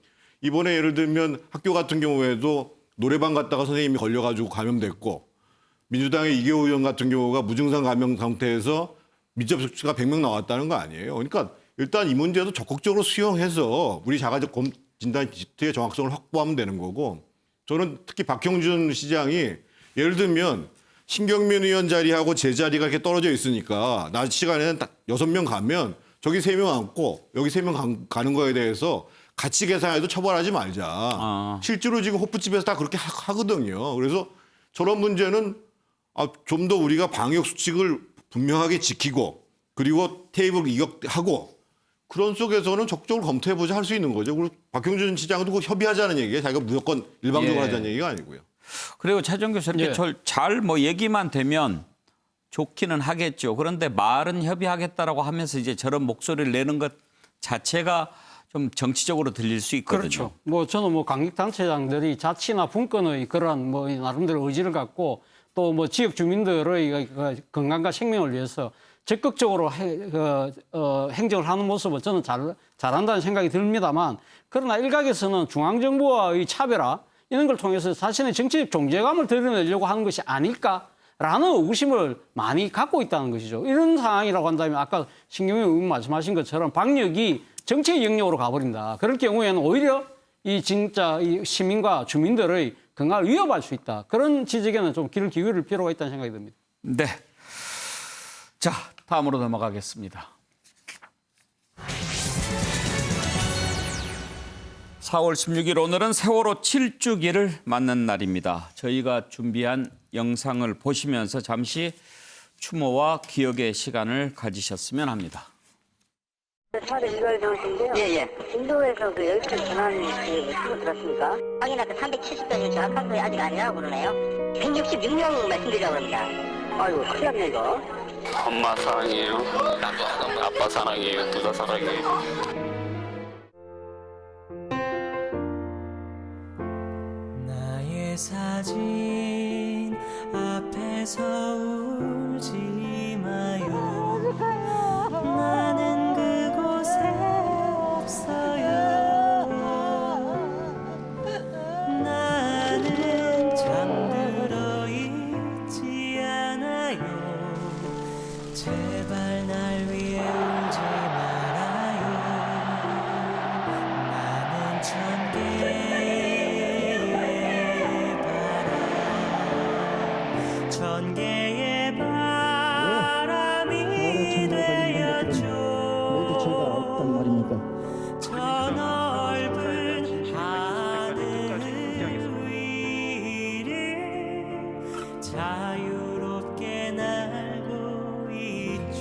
이번에 예를 들면 학교 같은 경우에도 노래방 갔다가 선생님이 걸려가지고 감염됐고 민주당의 이계호 의원 같은 경우가 무증상 감염 상태에서 밀접수치가 100명 나왔다는 거 아니에요. 그러니까 일단 이 문제도 적극적으로 수용해서 우리 자가진단 키트의 정확성을 확보하면 되는 거고 저는 특히 박형준 시장이 예를 들면 신경민 의원 자리하고 제 자리가 이렇게 떨어져 있으니까 낮 시간에는 딱 6명 가면 저기 3명 앉고 여기 3명 가는 거에 대해서 같이 계산해도 처벌하지 말자. 실제로 지금 호프집에서 다 그렇게 하거든요. 그래서 저런 문제는 좀 더 우리가 방역 수칙을 분명하게 지키고 그리고 테이블 이격하고 그런 속에서는 적극적으로 검토해보자 할 수 있는 거죠. 그리고 박형준 시장도 협의하자는 얘기예요. 자기가 무조건 일방적으로 하자는 얘기가 아니고요. 그리고 차정 교수 이렇게 잘 뭐 얘기만 되면 좋기는 하겠죠. 그런데 말은 협의하겠다라고 하면서 이제 저런 목소리를 내는 것 자체가 좀 정치적으로 들릴 수 있거든요. 그렇죠. 뭐 저는 뭐 강력단체장들이 자치나 분권의 그런 뭐 나름대로 의지를 갖고 또 뭐 지역 주민들의 건강과 생명을 위해서 적극적으로 행정을 하는 모습은 저는 잘한다는 생각이 듭니다만, 그러나 일각에서는 중앙정부와의 차별화 이런 걸 통해서 자신의 정치적 존재감을 드러내려고 하는 것이 아닐까라는 의구심을 많이 갖고 있다는 것이죠. 이런 상황이라고 한다면 아까 신경민 의원 말씀하신 것처럼 방역이 정치의 영역으로 가버린다. 그럴 경우에는 오히려 이 시민과 주민들의 건강을 위협할 수 있다. 그런 지적에는 좀 귀를 기울일 필요가 있다는 생각이 듭니다. 네. 자, 다음으로 넘어가겠습니다. 4월 16일 오늘은 세월호 7주기를 맞는 날입니다. 저희가 준비한 영상을 보시면서 잠시 추모와 기억의 시간을 가지셨으면 합니다. 청와대 일괄 정신인데요. 예. 인도에서 그 열차 전환 그 신고 들었습니까? 확인할 때 370명이 정확한 게 아직 아니라고 그러네요. 166명 말씀드리라고 합니다. 아이고, 큰일 났네, 이거. 엄마 사랑해요. 나도 아빠 사랑해요. 둘 다 사랑해요. 나의 사진 앞에서 울지 마요. 나는 그곳에 없어요. 나는 잠들어 있지 않아요. 제발 날 위해 울지 말아요. 나는 천개의 바람이 되었죠. 저 넓은 하늘 위를 자유롭게 날고 있죠.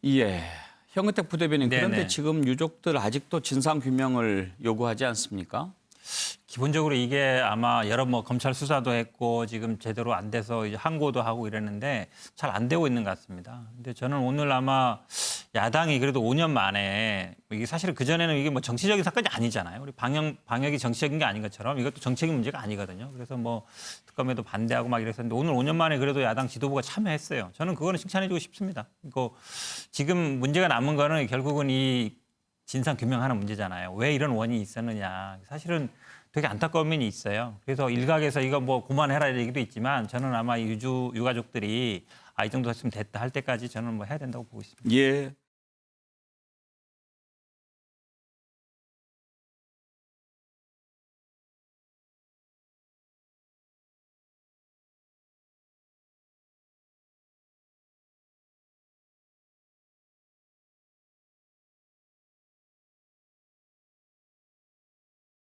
예. 현근택 부대변인, 그런데 네네. 지금 유족들 아직도 진상 규명을 요구하지 않습니까? 기본적으로 이게 아마 여러 뭐 검찰 수사도 했고 지금 제대로 안 돼서 이제 항고도 하고 이랬는데 잘 안 되고 있는 것 같습니다. 근데 저는 오늘 아마 야당이 그래도 5년 만에, 이게 사실은 그전에는 이게 뭐 정치적인 사건이 아니잖아요. 우리 방역이 정치적인 게 아닌 것처럼 이것도 정치적인 문제가 아니거든요. 그래서 뭐 특검에도 반대하고 막 이랬었는데 오늘 5년 만에 그래도 야당 지도부가 참여했어요. 저는 그거는 칭찬해주고 싶습니다. 이거 지금 문제가 남은 거는 결국은 이 진상 규명하는 문제잖아요. 왜 이런 원인이 있었느냐. 사실은 되게 안타까운 면이 있어요. 그래서 일각에서 이거 뭐 그만해라 얘기도 있지만 저는 아마 유가족들이 이 정도 했으면 됐다 할 때까지 저는 뭐 해야 된다고 보고 있습니다. 예.